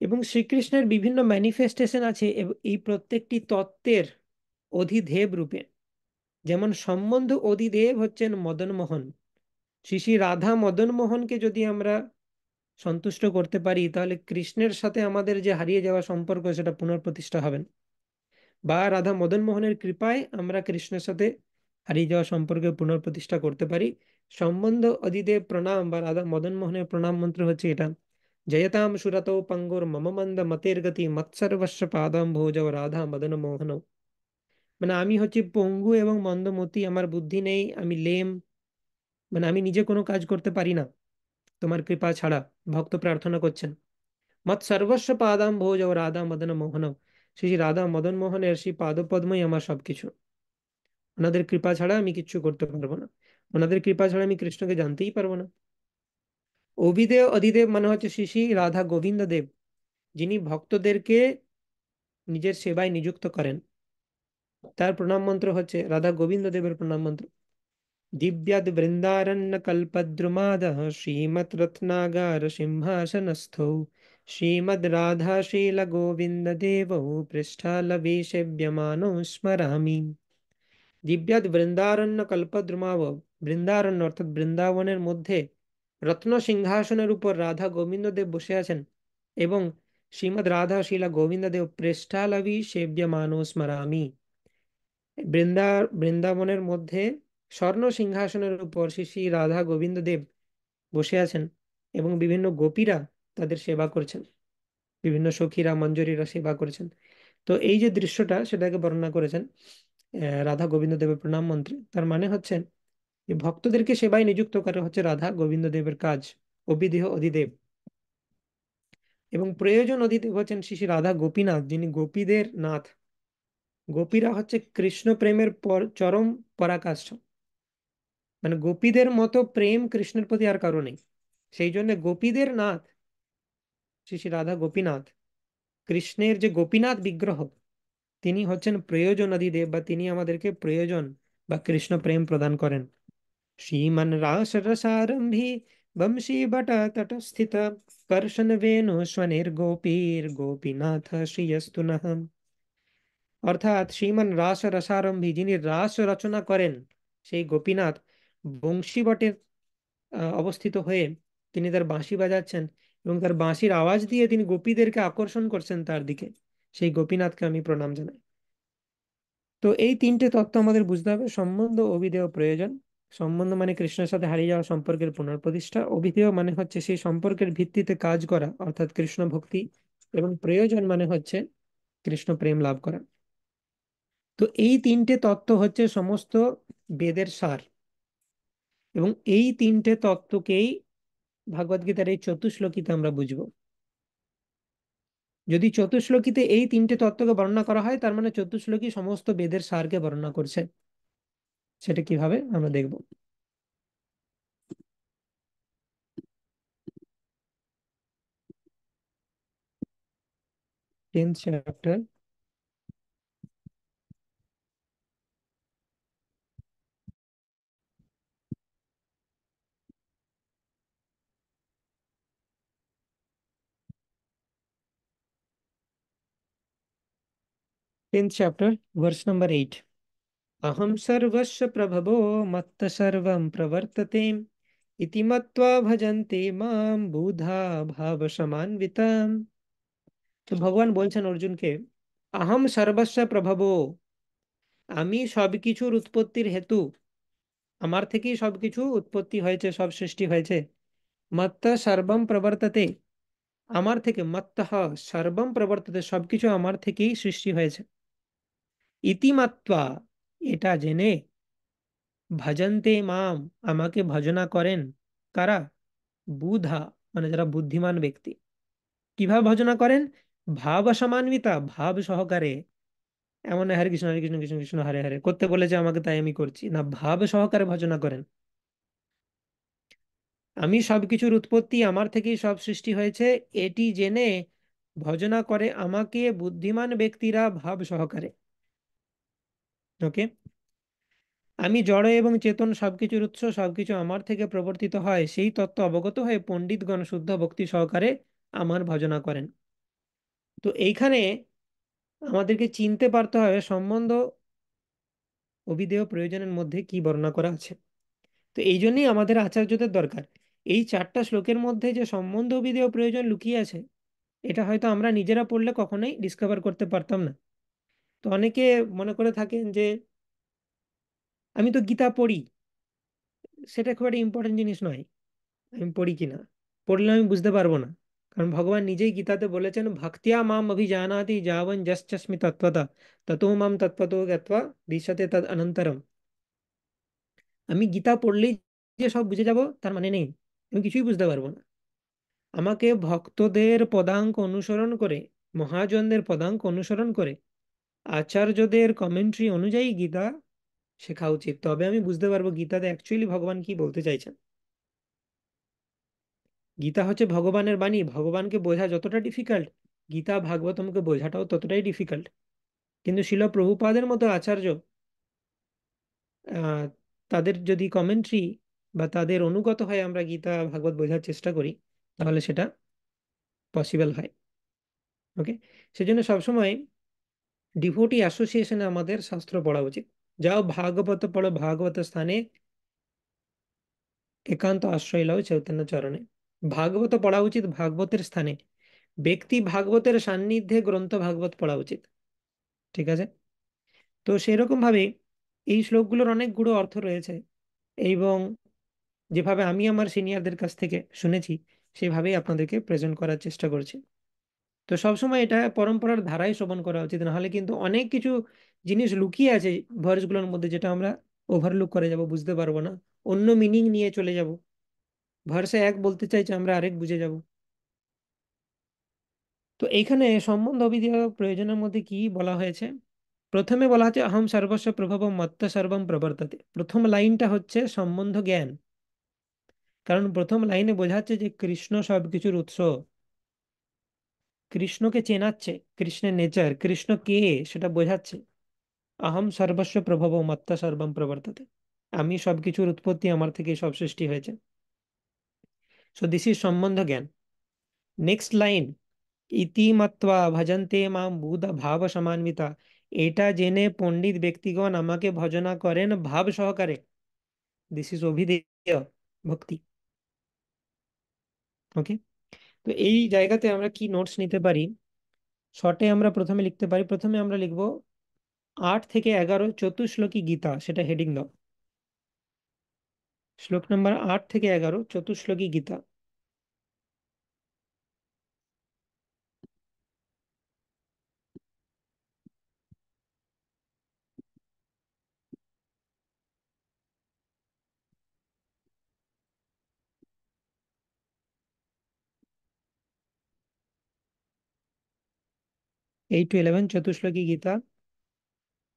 Speaker 1: এবং শ্রীকৃষ্ণের বিভিন্ন ম্যানিফেস্টেশন আছে এই প্রত্যেকটি তত্ত্বের অধিদেব রূপে। যেমন সম্বন্ধ অধিদেব হচ্ছেন মদন মোহন। শ্রী শ্রী রাধা মদন মোহনকে যদি আমরা সন্তুষ্ট করতে পারি, তাহলে কৃষ্ণের সাথে আমাদের যে হারিয়ে যাওয়া সম্পর্ক সেটা পুনঃপ্রতিষ্ঠা হবেন। বা রাধা মদন মোহনের কৃপায় আমরা কৃষ্ণের সাথে হারিয়ে যাওয়া সম্পর্কে পুনঃপ্রতিষ্ঠা করতে পারি। সম্বন্ধ অধিদেব প্রণাম বা রাধা মদন মোহনের প্রণাম মন্ত্র হচ্ছে এটা: জয়তাম সুরতো পঙ্গুর মম মন্দ মতের গতি মৎসর্বস্ব পাদাম ভোজও রাধা মদন মোহন। মানে আমি হচ্ছে পঙ্গু এবং মন্দমতি, আমার বুদ্ধি নেই, আমি লেম, মানে আমি নিজে কোনো কাজ করতে পারি না তোমার কৃপা ছাড়া। ভক্ত প্রার্থনা করছেন, মত সর্বস্ব পাদাম ভোজ ও রাধা মদন মোহন। শ্রী শ্রী রাধা মদন মোহনের সেই পাদপদ্মই আমার সবকিছু। ওনাদের কৃপা ছাড়া আমি কিচ্ছু করতে পারবো না, ওনাদের কৃপা ছাড়া আমি কৃষ্ণকে জানতেই পারবো না। অভিদেব অধিদেব মানে হচ্ছে শ্রী শ্রী রাধা গোবিন্দ দেব, যিনি ভক্তদেরকে নিজের সেবায় নিযুক্ত করেন। তার প্রণাম মন্ত্র হচ্ছে রাধা গোবিন্দ দেবের প্রণাম মন্ত্র: दिव्याद् वृन्दारण्य कल्पद्रुमादः श्रीमत् रत्नागार सिंहासनस्थौ श्रीमद् राधाशील गोविन्द देवौ पृष्ठालवेशेव्यमानौ स्मरामि। দিব্যাদ বৃন্দারণ্য কল্পদ্রুমাব, বৃন্দারণ্য অর্থাৎ বৃন্দাবনের মধ্যে রত্ন সিংহাসনের উপর রাধা গোবিন্দ দেব বসে আছেন, এবং শ্রীমৎ রাধা শিলা গোবিন্দ দেব পৃষ্ঠালবি সেব্যমানো স্মরামি। বৃন্দাবনের মধ্যে স্বর্ণ সিংহাসনের উপর শ্রী শ্রী রাধা গোবিন্দ দেব বসে আছেন, এবং বিভিন্ন গোপীরা তাদের সেবা করছেন, বিভিন্ন সখীরা মঞ্জরীরা সেবা করছেন। তো এই যে দৃশ্যটা, সেটাকে বর্ণনা করেছেন রাধা গোবিন্দ দেবের প্রণাম মন্ত্রে। তার মানে হচ্ছে যে ভক্তদেরকে সেবায় নিযুক্ত করা হচ্ছে রাধা গোবিন্দ দেবের কাজ, অবিদেহ অধিদেব। এবং প্রয়োজন অধিদেব হচ্ছেন শ্রী শ্রী রাধা গোপীনাথ, যিনি গোপীদের নাথ। গোপীরা হচ্ছে কৃষ্ণ প্রেমের চরম পরাকাষ্ঠ, মানে গোপীদের মতো প্রেম কৃষ্ণের প্রতি আর কারো নেই। সেই জন্য গোপীদের নাথ শ্রী শ্রী রাধা গোপীনাথ, কৃষ্ণের যে গোপীনাথ বিগ্রহ, তিনি হচ্ছেন প্রয়োজন আদিদেব, বা তিনি আমাদেরকে প্রয়োজন বা কৃষ্ণ প্রেম প্রদান করেন। শ্রীমন রাস রসারম্ভী বংশী বট তটস্থিত কর্ষণ বেণু স্বনের গোপীর গোপীনাথ শ্রীয়স্তু নঃ। অর্থাৎ শ্রীমান রাস রসারম্ভী, যিনি রাস রচনা করেন, সেই গোপীনাথ বংশী অবস্থিত হয়ে তিনি তার বাঁশি বাজাচ্ছেন, এবং তার বাঁশির আওয়াজ দিয়ে তিনি গোপীদেরকে আকর্ষণ করছেন তার দিকে। সেই গোপীনাথকে আমি প্রণাম জানাই। তো এই তিনটে তত্ত্ব আমাদের বুঝতে হবে: সম্বন্ধ, অভিধেয়, প্রয়োজন। সম্বন্ধ মানে কৃষ্ণের সাথে হারিয়ে যাওয়া সম্পর্কের পুনঃপ্রতিষ্ঠা, অভিধেয় মানে হচ্ছে সেই সম্পর্কের ভিত্তিতে কাজ করা অর্থাৎ কৃষ্ণ ভক্তি, এবং প্রয়োজন মানে হচ্ছে কৃষ্ণ প্রেম লাভ করা। তো এই তিনটে তত্ত্ব হচ্ছে সমস্ত বেদের সার, এবং এই তিনটে তত্ত্বকেই ভাগবত গীতার এই চতুশ্লোকিতে আমরা বুঝবো। যদি চতুশ্লোকিতে এই তিনটে তত্ত্বকে বর্ণনা করা হয়, তার মানে চতুশ্লোকী সমস্ত বেদের সারকে বর্ণনা করছে। সেটা কিভাবে আমরা দেখব। 10th chapter, 10th chapter, verse number 8. अहं सर्वस्य प्रभवो मत्त सर्वं प्रवर्तते इति मत्वा भजन्ते मां बुधा भावसमान्विताम्। তো ভগবান বলছেন অর্জুনকে, আহম সর্বস্ব প্রভব, আমি সবকিছুর উৎপত্তির হেতু, আমার থেকেই সবকিছু উৎপত্তি হয়েছে, সব সৃষ্টি হয়েছে। মত্ত সর্বম প্রবর্ততে, আমার থেকে মত্তঃ সর্বম প্রবর্ততে, সবকিছু আমার থেকেই সৃষ্টি হয়েছে। ইতিমাত্বা, এটা জেনে, ভজন্তে মাম, আমাকে ভজনা করেন কারা? বুধা, মানে যারা বুদ্ধিমান ব্যক্তি। কিভাবে ভজনা করেন? ভাব সমান্বিতা, ভাব সহকারে। এমন না হরে কৃষ্ণ হরে কৃষ্ণ কৃষ্ণ কৃষ্ণ হরে হরে করতে বলেছে আমাকে তাই আমি করছি না, ভাব সহকারে ভজনা করেন। আমি সবকিছুর উৎপত্তি, আমার থেকেই সব সৃষ্টি হয়েছে, এটি জেনে ভজনা করে আমাকে বুদ্ধিমান ব্যক্তিরা ভাব সহকারে। ওকে। আমি জড় এবং চেতন, সবকিছুর উৎস, সবকিছু আমার থেকে প্রবর্তিত হয়, সেই তত্ত্ব অবগত হয়ে পণ্ডিতগণ শুদ্ধ ভক্তি সহকারে আমার ভজনা করেন। তো এইখানে আমাদেরকে চিনতে পারতে হবে সম্বন্ধ অভিধেয় প্রয়োজনের মধ্যে কি বর্ণনা করা আছে। তো এই জন্যই আমাদের আচার্যদের দরকার। এই 4টা শ্লোকের মধ্যে যে সম্বন্ধ অভিধেয় প্রয়োজন লুকিয়ে আছে, এটা হয়তো আমরা নিজেরা পড়লে কখনোই ডিসকভার করতে পারতাম না। তো অনেকে মনে করে থাকেন যে আমি তো গীতা পড়ি, সেটা খুব একটা ইম্পর্টেন্ট জিনিস নয় আমি পড়ি কিনা, পড়লে আমি বুঝতে পারবো না। কারণ ভগবান নিজেই গীতাতে বলেছেন, ভক্তিয়া মাম অভিজানাতি যাবন যশ্চস্মি তত্ত্বতা ততো মাম তত্ত্বতো জ্ঞাত্বা দিশতে তদ অনন্তরম। আমি গীতা পড়লেই যে সব বুঝে যাব তার মানে নেই, আমি কিছুই বুঝতে পারবো না। আমাকে ভক্তদের পদাঙ্ক অনুসরণ করে, মহাজনদের পদাঙ্ক অনুসরণ করে, আচার্যদের কমেন্ট্রি অনুযায়ী গীতা শেখা উচিত, তবে আমি বুঝতে পারবো গীতাতে অ্যাকচুয়ালি ভগবান কি বলতে চাইছেন। গীতা হচ্ছে ভগবানের বাণী, ভগবানকে বোঝা যতটা ডিফিকাল্ট, গীতা ভাগবতমকে বোঝাটাও ততটাই ডিফিকাল্ট। কিন্তু শিল প্রভুপাদের মতো আচার্য, আহ তাদের যদি কমেন্ট্রি বা তাদের অনুগত হয়ে আমরা গীতা ভাগবত বোঝার চেষ্টা করি, তাহলে সেটা পসিবল হয়। ওকে। সেজন্য সবসময় ডিভোটি অ্যাসোসিয়েশনে আমাদের শাস্ত্র পড়া উচিত। যাও ভাগবত পড়ো, ভাগবত স্থানে একান্ত আশ্রয় লও চৈতন্য চরণে। ভাগবত পড়া উচিত ভাগবতের স্থানে, ব্যক্তি ভাগবতের সান্নিধ্যে গ্রন্থ ভাগবত পড়া উচিত। ঠিক আছে। তো সেরকম ভাবে এই শ্লোকগুলোর অনেক গূঢ় অর্থ রয়েছে, এবং যেভাবে আমি আমার সিনিয়রদের কাছ থেকে শুনেছি সেভাবেই আপনাদেরকে প্রেজেন্ট করার চেষ্টা করছি। তো সবসময় এটা পরম্পরার ধারায় শ্রবণ করা উচিত, নাহলে কিন্তু অনেক কিছু জিনিস লুকিয়ে আছে ভার্সগুলোর মধ্যে, যেটা আমরা ওভারলুক করে যাব, বুঝতে পারবো না, অন্য মিনিং নিয়ে চলে যাব। ভার্সে এক বলতে চাইছে, আমরা আরেক বুঝে যাব। তো এইখানে সম্বন্ধ অভিধেয় প্রয়োজনের মধ্যে কি বলা হয়েছে? প্রথমে বলা হচ্ছে অহম সর্বস্ব প্রভব মত্ত সর্বম প্রবর্ততে। প্রথম লাইনটা হচ্ছে সম্বন্ধ জ্ঞান। কারণ প্রথম লাইনে বোঝাচ্ছে যে কৃষ্ণ সবকিছুর উৎস, কৃষ্ণকে চেনাচ্ছে, কৃষ্ণের নেচার, কৃষ্ণ কে সেটা বোঝাচ্ছে। আহম সর্বস্ব প্রভব মত্ত সর্বম প্রবর্ততে, আমি সবকিছুর উৎপত্তি, আমার থেকে সব সৃষ্টি হয়েছে। সো দিস ইজ সম্বন্ধ জ্ঞান। নেক্সট লাইন, ইতি মত্বা ভজন্তে মাম বুধ ভাব সমান্বিতা, এটা জেনে পণ্ডিত ব্যক্তিগণ আমাকে ভজনা করেন ভাব সহকারে। দিস ইজ অভিধেয় ভক্তি। ওকে। তো এই জায়গাতে আমরা কি নোটস নিতে পারি? শর্টে আমরা প্রথমে লিখতে পারি, প্রথমে আমরা লিখবো 8 থেকে 11 চতুশ্লোকী গীতা, সেটা হেডিং দাও। শ্লোক নাম্বার 8 থেকে 11 চতুশ্লোকী গীতা। এই টু 11 চতুশ্লোকী গীতা।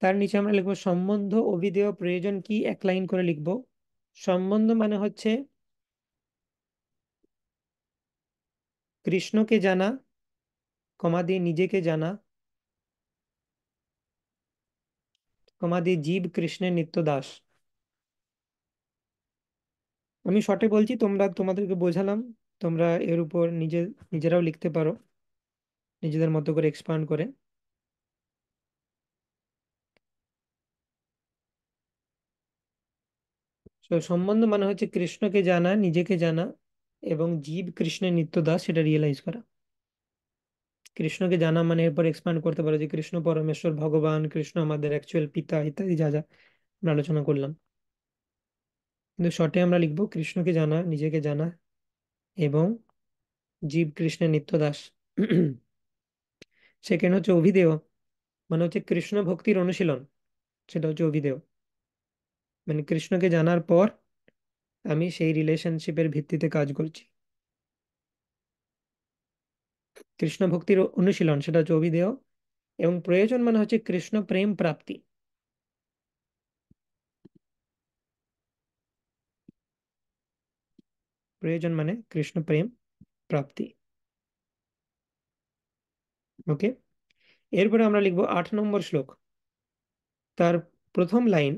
Speaker 1: তার নিচে আমরা লিখবো সম্বন্ধ অভিধেয় প্রয়োজন কি, এক লাইন করে লিখবো। সম্বন্ধ মানে হচ্ছে কৃষ্ণকে জানা, কমা দিয়ে নিজেকে জানা, কমা দিয়ে জীব কৃষ্ণের নিত্য দাস। আমি শর্টে বলছি, তোমরা তোমাদেরকে বোঝালাম, তোমরা এর উপর নিজেরাও লিখতে পারো নিজেদের মতো করে এক্সপান্ড করে। তো সম্বন্ধ মানে হচ্ছে কৃষ্ণকে জানা, নিজেকে জানা, এবং জীব কৃষ্ণের নিত্য দাস সেটা রিয়েলাইজ করা। কৃষ্ণকে জানা মানে এরপর এক্সপ্যান্ড করতে পারো যে কৃষ্ণ পরমেশ্বর ভগবান, কৃষ্ণ আমাদের অ্যাকচুয়াল পিতা, ইত্যাদি যা যা আমরা আলোচনা করলাম। কিন্তু শর্টে আমরা লিখবো কৃষ্ণকে জানা, নিজেকে জানা, এবং জীব কৃষ্ণের নিত্য দাস। সেকেন্ড হচ্ছে অভিধেয়, মানে হচ্ছে কৃষ্ণ ভক্তির অনুশীলন, সেটা হচ্ছে অভিধেয়। মানে কৃষ্ণকে জানার পর আমি সেই রিলেশনশিপের ভিত্তিতে কাজ করছি। কৃষ্ণ ভক্তির অনুশীলন সেটা হচ্ছে অভিধেয়। এবং প্রয়োজন মানে হচ্ছে কৃষ্ণ প্রেম প্রাপ্তি। প্রয়োজন মানে কৃষ্ণ প্রেম প্রাপ্তি। ওকে, এরপরে আমরা লিখবো 8 নম্বর শ্লোক। তার প্রথম লাইন,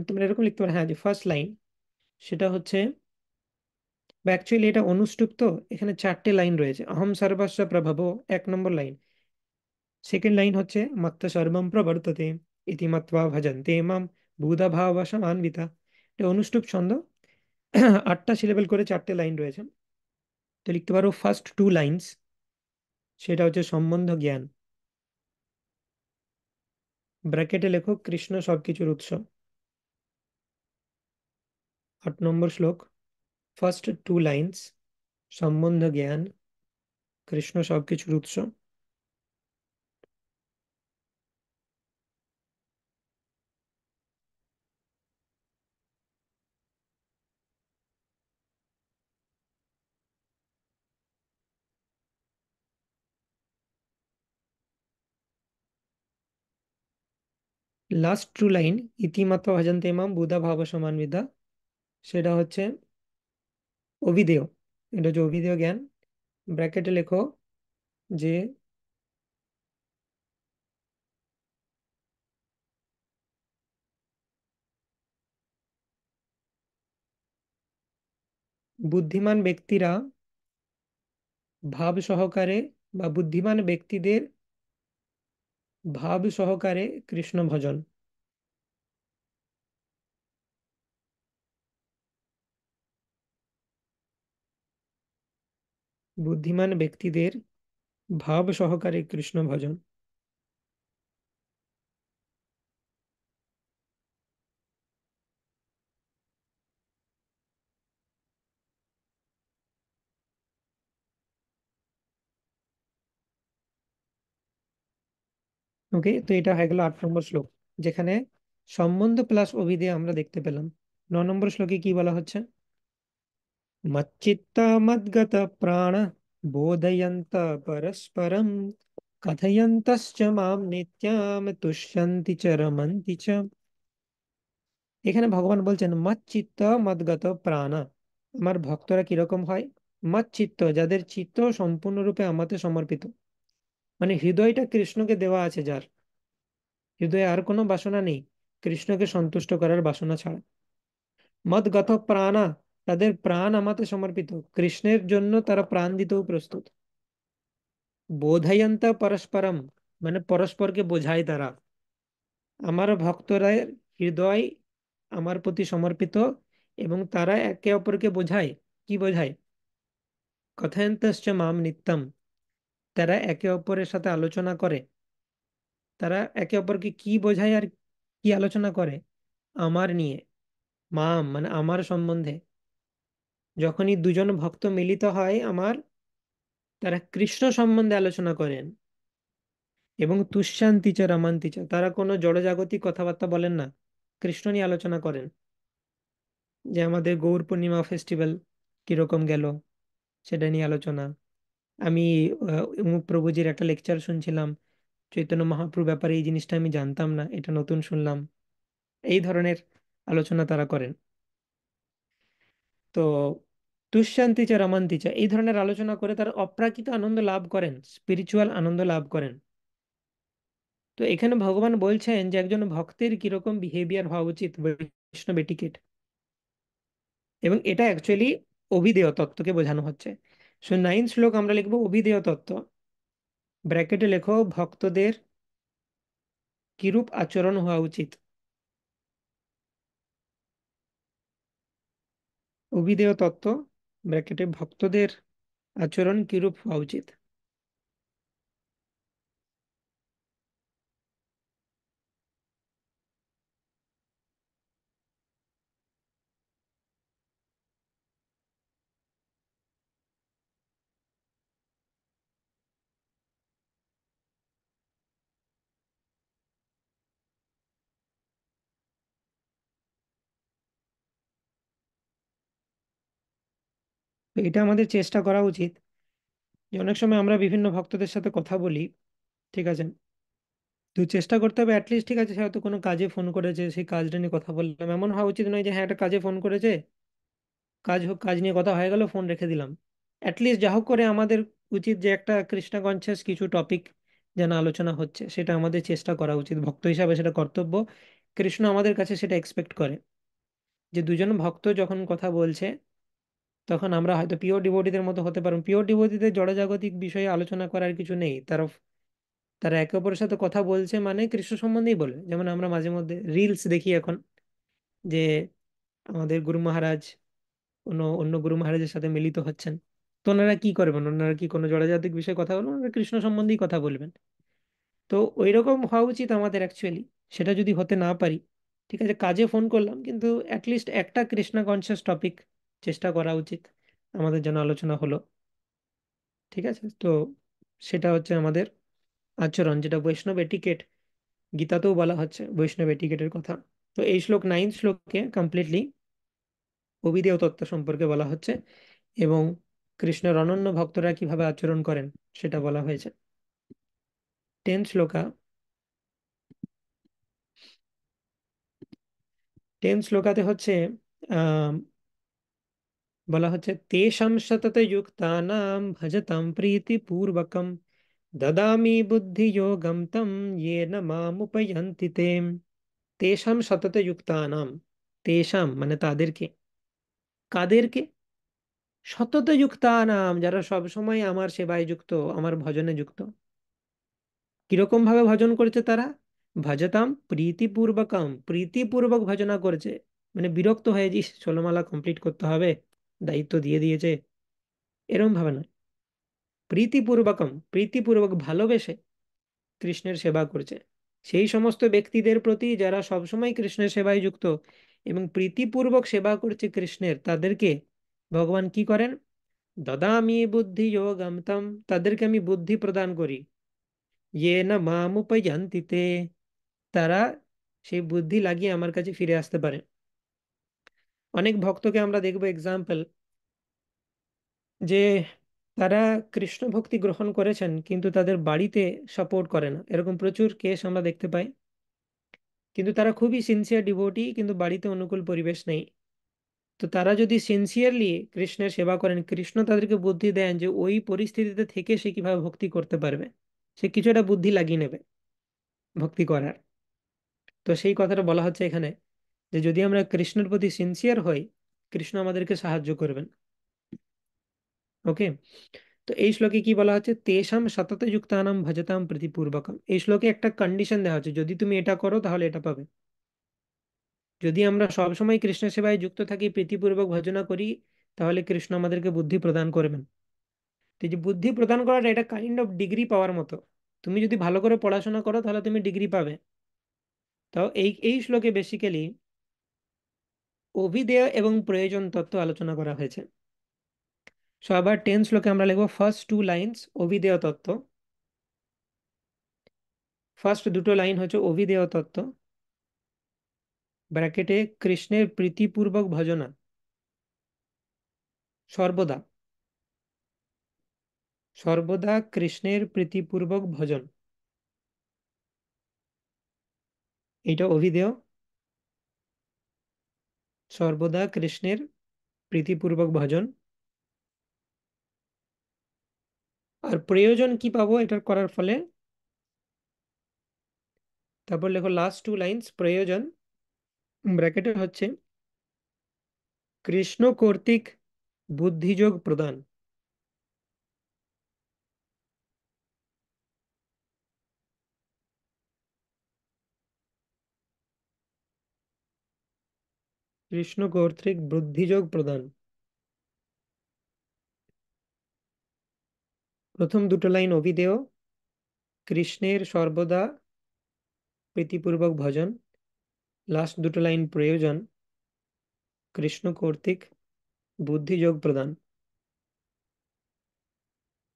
Speaker 1: তোমরা এরকম লিখতে পারো, হ্যাঁ, যে ফার্স্ট লাইন সেটা হচ্ছে, বা অ্যাকচুয়ালি এটা অনুষ্টুপ, তো এখানে 4টে লাইন রয়েছে। অহম সর্বস্ব প্রভব 1 নম্বর লাইন। সেকেন্ড লাইন হচ্ছে মত্ত সর্বম প্রবর্ততে ইতি মত্বা ভজন্তে মাম বুধা ভাববশমান্বিতা। এটা অনুষ্টুপ ছন্দ। 8টা সিলেবেল করে 4টে লাইন রয়েছে। তো লিখতে পারো ফার্স্ট 2 লাইনস সেটা হচ্ছে সম্বন্ধ জ্ঞান। ব্র্যাকেটে লেখো কৃষ্ণ সবকিছুর উৎস। 8 নম্বর শ্লোক, ফার্স্ট 2 লাইনস, সম্বন্ধ জ্ঞান, কৃষ্ণ সবকিছুর উৎস। লাস্ট 2 লাইন, ইতিমাত্র ভজন্তে মাম বুধা ভাব সমান্বিতা, সেটা হচ্ছে অভিধেয়। এটা হচ্ছে অভিধেয় জ্ঞান। ব্র্যাকেটে লেখো যে বুদ্ধিমান ব্যক্তিরা ভাব সহকারে, বা বুদ্ধিমান ব্যক্তিদের ভাব সহকারে কৃষ্ণ ভজন। বুদ্ধিমান ব্যক্তিদের ভাব সহকারে কৃষ্ণ ভজন। ওকে, তো এটা হয়ে গেল 8 নম্বর শ্লোক, যেখানে সম্বন্ধ প্লাস অভিধেয় আমরা দেখতে পেলাম। 9 নম্বর শ্লোকে কি বলা হচ্ছে? মচ্চিত্তা মদ্গত প্রাণ বোধয়ন্ত পরস্পরম কথয়ন্তশ্চ মাম নিত্যম তুষ্যন্তি চ রমন্তি চ। এখানে ভগবান বলছেন মচ্চিত্ত মদ্গত প্রাণ, আমার ভক্তরা কিরকম হয়? মচ্চিত্ত, যাদের চিত্ত সম্পূর্ণরূপে আমাতে সমর্পিত, মানে হৃদয়টা কৃষ্ণকে দেওয়া আছে যার, হৃদয়ে আর কোনো বাসনা নেই কৃষ্ণকে সন্তুষ্ট করার বাসনা ছাড়া। মদগত প্রাণা, তাদের প্রাণ আমাতে সমর্পিত, কৃষ্ণের জন্য তারা প্রাণ দিতেও প্রস্তুত। বোধায়ন্ত পরস্পরম, মানে পরস্পরকে বোঝায় তারা। আমার ভক্তরা হৃদয় আমার প্রতি সমর্পিত, এবং তারা একে অপরকে বোঝায়। কি বোঝায়? কথায়ন্তশ্চ মাম নিত্যম, তারা একে অপরের সাথে আলোচনা করে। তারা একে অপরকে কি বোঝায় আর কি আলোচনা করে? আমার নিয়ে, মাম মানে আমার সম্বন্ধে। যখনই দুজন ভক্ত মিলিত হয় আমার, তারা কৃষ্ণ সম্বন্ধে আলোচনা করেন। এবং তুষ্যান্তিচ রমান্তিচ, তারা কোনো জড়জাগতিক কথাবার্তা বলেন না, কৃষ্ণ নিয়ে আলোচনা করেন। যে আমাদের গৌর পূর্ণিমা ফেস্টিভ্যাল কিরকম গেল, সেটা নিয়ে আলোচনা। আমি অমুক প্রভুজির একটা লেকচার শুনছিলাম চৈতন্য মহাপ্রভু ব্যাপারে, এই জিনিসটা আমি জানতাম না, এটা নতুন শুনলাম। এই ধরনের আলোচনা তারা করেন। তো তুষ্যান্তিচ রমান্তিচ, এই ধরনের আলোচনা করে তারা অপ্রাকৃত আনন্দ লাভ করেন, স্পিরিচুয়াল আনন্দ লাভ করেন। তো এখানে ভগবান বলছেন যে একজন ভক্তের কিরকম বিহেভিয়ার হওয়া উচিত, বৈষ্ণব এটিকেট। এবং এটা অ্যাকচুয়ালি অভিধেয় তত্ত্বকে বোঝানো হচ্ছে। সো 9 শ্লোক আমরা লিখবো অভিধেয় তত্ত্ব। ব্র্যাকেটে লেখো ভক্তদের কিরূপ আচরণ হওয়া উচিত। অভিধেয় তত্ত্ব, ব্র্যাকেটে ভক্তদের আচরণ কিরূপ হওয়া উচিত। তো এটা আমাদের চেষ্টা করা উচিত যে অনেক সময় আমরা বিভিন্ন ভক্তদের সাথে কথা বলি, ঠিক আছে, তো চেষ্টা করতে হবে অ্যাটলিস্ট, ঠিক আছে, সে হয়তো কোনো কাজে ফোন করেছে, সেই কাজটা নিয়ে কথা বললাম, এমন হওয়া উচিত নয় যে হ্যাঁ একটা কাজে ফোন করেছে, কাজ হোক, কাজ নিয়ে কথা হয়ে গেল, ফোন রেখে দিলাম। অ্যাটলিস্ট যা হোক করে আমাদের উচিত যে একটা কৃষ্ণা কনসিয়াস কিছু টপিক যেন আলোচনা হচ্ছে, সেটা আমাদের চেষ্টা করা উচিত, ভক্ত হিসাবে সেটা কর্তব্য। কৃষ্ণ আমাদের কাছে সেটা এক্সপেক্ট করে, যে দুজন ভক্ত যখন কথা বলছে, তখন আমরা হয়তো পিওর ডিভোটিদের মতো হতে পারবো, পিওর ডিভোটিদের জড়জাগতিক বিষয়ে আলোচনা করার কিছু নেই, তারা তারা একে অপরের সাথে কথা বলছে মানে কৃষ্ণ সম্বন্ধেই বলবে। যেমন আমরা মাঝে মধ্যে রিলস দেখি এখন, যে আমাদের গুরু মহারাজ অন্য অন্য গুরু মহারাজের সাথে মিলিত হচ্ছেন, তো ওনারা কি করবেন, ওনারা কি কোনো জড়জাগতিক বিষয়ে কথা বলবেন, ওনারা কৃষ্ণ সম্বন্ধেই কথা বলবেন। তো ওই রকম হওয়া উচিত আমাদের অ্যাকচুয়ালি। সেটা যদি হতে না পারি, ঠিক আছে, কাজে ফোন করলাম, কিন্তু অ্যাটলিস্ট একটা কৃষ্ণ কনসিয়াস টপিক চেষ্টা করা উচিত আমাদের যেন আলোচনা হলো, ঠিক আছে। তো সেটা হচ্ছে আমাদের আচরণ, যেটা বৈষ্ণব এটিকেট, গীতাতেও বলা হচ্ছে বৈষ্ণব এটিকেটের কথা। তো এই শ্লোক 9 শ্লোকে কমপ্লিটলি অভিধেয় তত্ত্ব সম্পর্কে বলা হচ্ছে, এবং কৃষ্ণের অনন্য ভক্তরা কিভাবে আচরণ করেন সেটা বলা হয়েছে। 10 শ্লোকা, 10 শ্লোকাতে হচ্ছে আহ বলা হচ্ছে, তেষাং সতত যুক্তানাম ভজতাম প্রীতি পূর্বকম দদামি বুদ্ধি যোগম তম येन মামুপয়ন্তি তে। তেষাং সতত যুক্তানাম, তেষাম মানে তাদেরকে, কাদেরকে, সতত যুক্তানাম যারা সব সময় আমার সেবায় যুক্ত, আমার ভজনে যুক্ত। কিরকম ভাবে ভজন করছে তারা, ভজতাম প্রীতিপূর্বকম, প্রীতিপূর্বক ভজনা করছে, মানে বিরক্ত হয়ে যাস, 16 মালা কমপ্লিট করতে হবে, দায়িত্ব দিয়ে দিয়েছে, এরম ভাবে নয়। প্রীতিপূর্বকম, প্রীতিপূর্বক ভালোবেসে কৃষ্ণের সেবা করছে। সেই সমস্ত ব্যক্তিদের প্রতি যারা সবসময় কৃষ্ণের সেবায় যুক্ত এবং প্রীতিপূর্বক সেবা করছে কৃষ্ণের, তাদেরকে ভগবান কি করেন, দদামি বুদ্ধি যোগম তম, তাদেরকে আমি বুদ্ধি প্রদান করি, ইয়ে না মামুপয়ন্তি তে, তারা সেই বুদ্ধি লাগিয়ে আমার কাছে ফিরে আসতে পারে। অনেক ভক্তকে আমরা দেখবো এক্সাম্পল, যে তারা কৃষ্ণ ভক্তি গ্রহণ করেছেন কিন্তু তাদের বাড়িতে সাপোর্ট করে না, এরকম প্রচুর কেস আমরা দেখতে পাই। কিন্তু তারা খুবই সিনসিয়ার ডিভোটি, কিন্তু বাড়িতে অনুকূল পরিবেশ নেই। তো তারা যদি সিনসিয়ারলি কৃষ্ণের সেবা করেন, কৃষ্ণ তাদেরকে বুদ্ধি দেন যে ওই পরিস্থিতিতে থেকে সে কিভাবে ভক্তি করতে পারবে, সে কিছু একটা বুদ্ধি লাগিয়ে নেবে ভক্তি করার। তো সেই কথাটা বলা হচ্ছে এখানে, যে যদি আমরা কৃষ্ণের প্রতি সিনসিয়ার হই, কৃষ্ণ আমাদেরকে সাহায্য করবেন। ওকে। তো এই শ্লোকে কি বলা হচ্ছে, তেষাম সতত যুক্তানাম ভজতাম প্রীতিপূর্বকম, এই শ্লোকে একটা কন্ডিশন দেওয়া হচ্ছে, যদি তুমি এটা করো তাহলে এটা পাবে। যদি আমরা সবসময় কৃষ্ণ সেবায় যুক্ত থাকি, প্রীতিপূর্বক ভজনা করি, তাহলে কৃষ্ণ আমাদেরকে বুদ্ধি প্রদান করবেন। তো এই যে বুদ্ধি প্রদান করাটা, এটা কাইন্ড অফ ডিগ্রি পাওয়ার মতো। তুমি যদি ভালো করে পড়াশোনা করো তাহলে তুমি ডিগ্রি পাবে। তো এই এই শ্লোকে বেসিক্যালি অভিধেয় এবং প্রয়োজন তত্ত্ব আলোচনা করা হয়েছে। সো আবার 10 শ্লোকে আমরা লিখবো ফার্স্ট 2 লাইনস অভিধেয় তত্ত্ব। ফার্স্ট দুটো লাইন হচ্ছে অভিধেয় তত্ত্ব, ব্র্যাকেটে কৃষ্ণের প্রীতিপূর্বক ভজনা সর্বদা, সর্বদা কৃষ্ণের প্রীতিপূর্বক ভজন, এটা অভিধেয়, সর্বদা কৃষ্ণের প্রীতিপূর্বক ভজন। আর প্রয়োজন কি পাবো এটার করার ফলে, তারপর লেখো লাস্ট 2 লাইনস প্রয়োজন, ব্র্যাকেটে হচ্ছে কৃষ্ণ কর্তৃক বুদ্ধিযোগ প্রদান, কৃষ্ণ কর্তৃক বুদ্ধিযোগ প্রদান। প্রথম দুটো লাইন অভিধেয়, কৃষ্ণের সর্বদা প্রীতিপূর্বক ভজন। লাস্ট দুটো লাইন প্রয়োজন, কৃষ্ণ কর্তৃক বুদ্ধি যোগ প্রদান।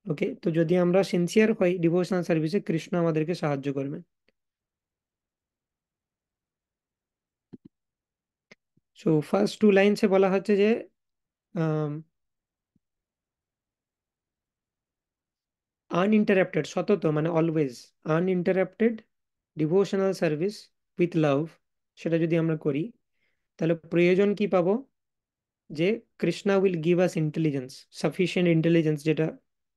Speaker 1: ওকে, তো যদি আমরা সিনসিয়ার হই ডিভোশনাল সার্ভিসে, কৃষ্ণ আমাদেরকে সাহায্য করবেন। সো ফার্স্ট টু লাইনসে বলা হচ্ছে যে আনইন্টারাপ্টেড, সতত মানে always, uninterrupted devotional service with love, সেটা যদি আমরা করি তাহলে প্রয়োজন কি পাবো, যে Krishna will give us intelligence, sufficient intelligence যেটা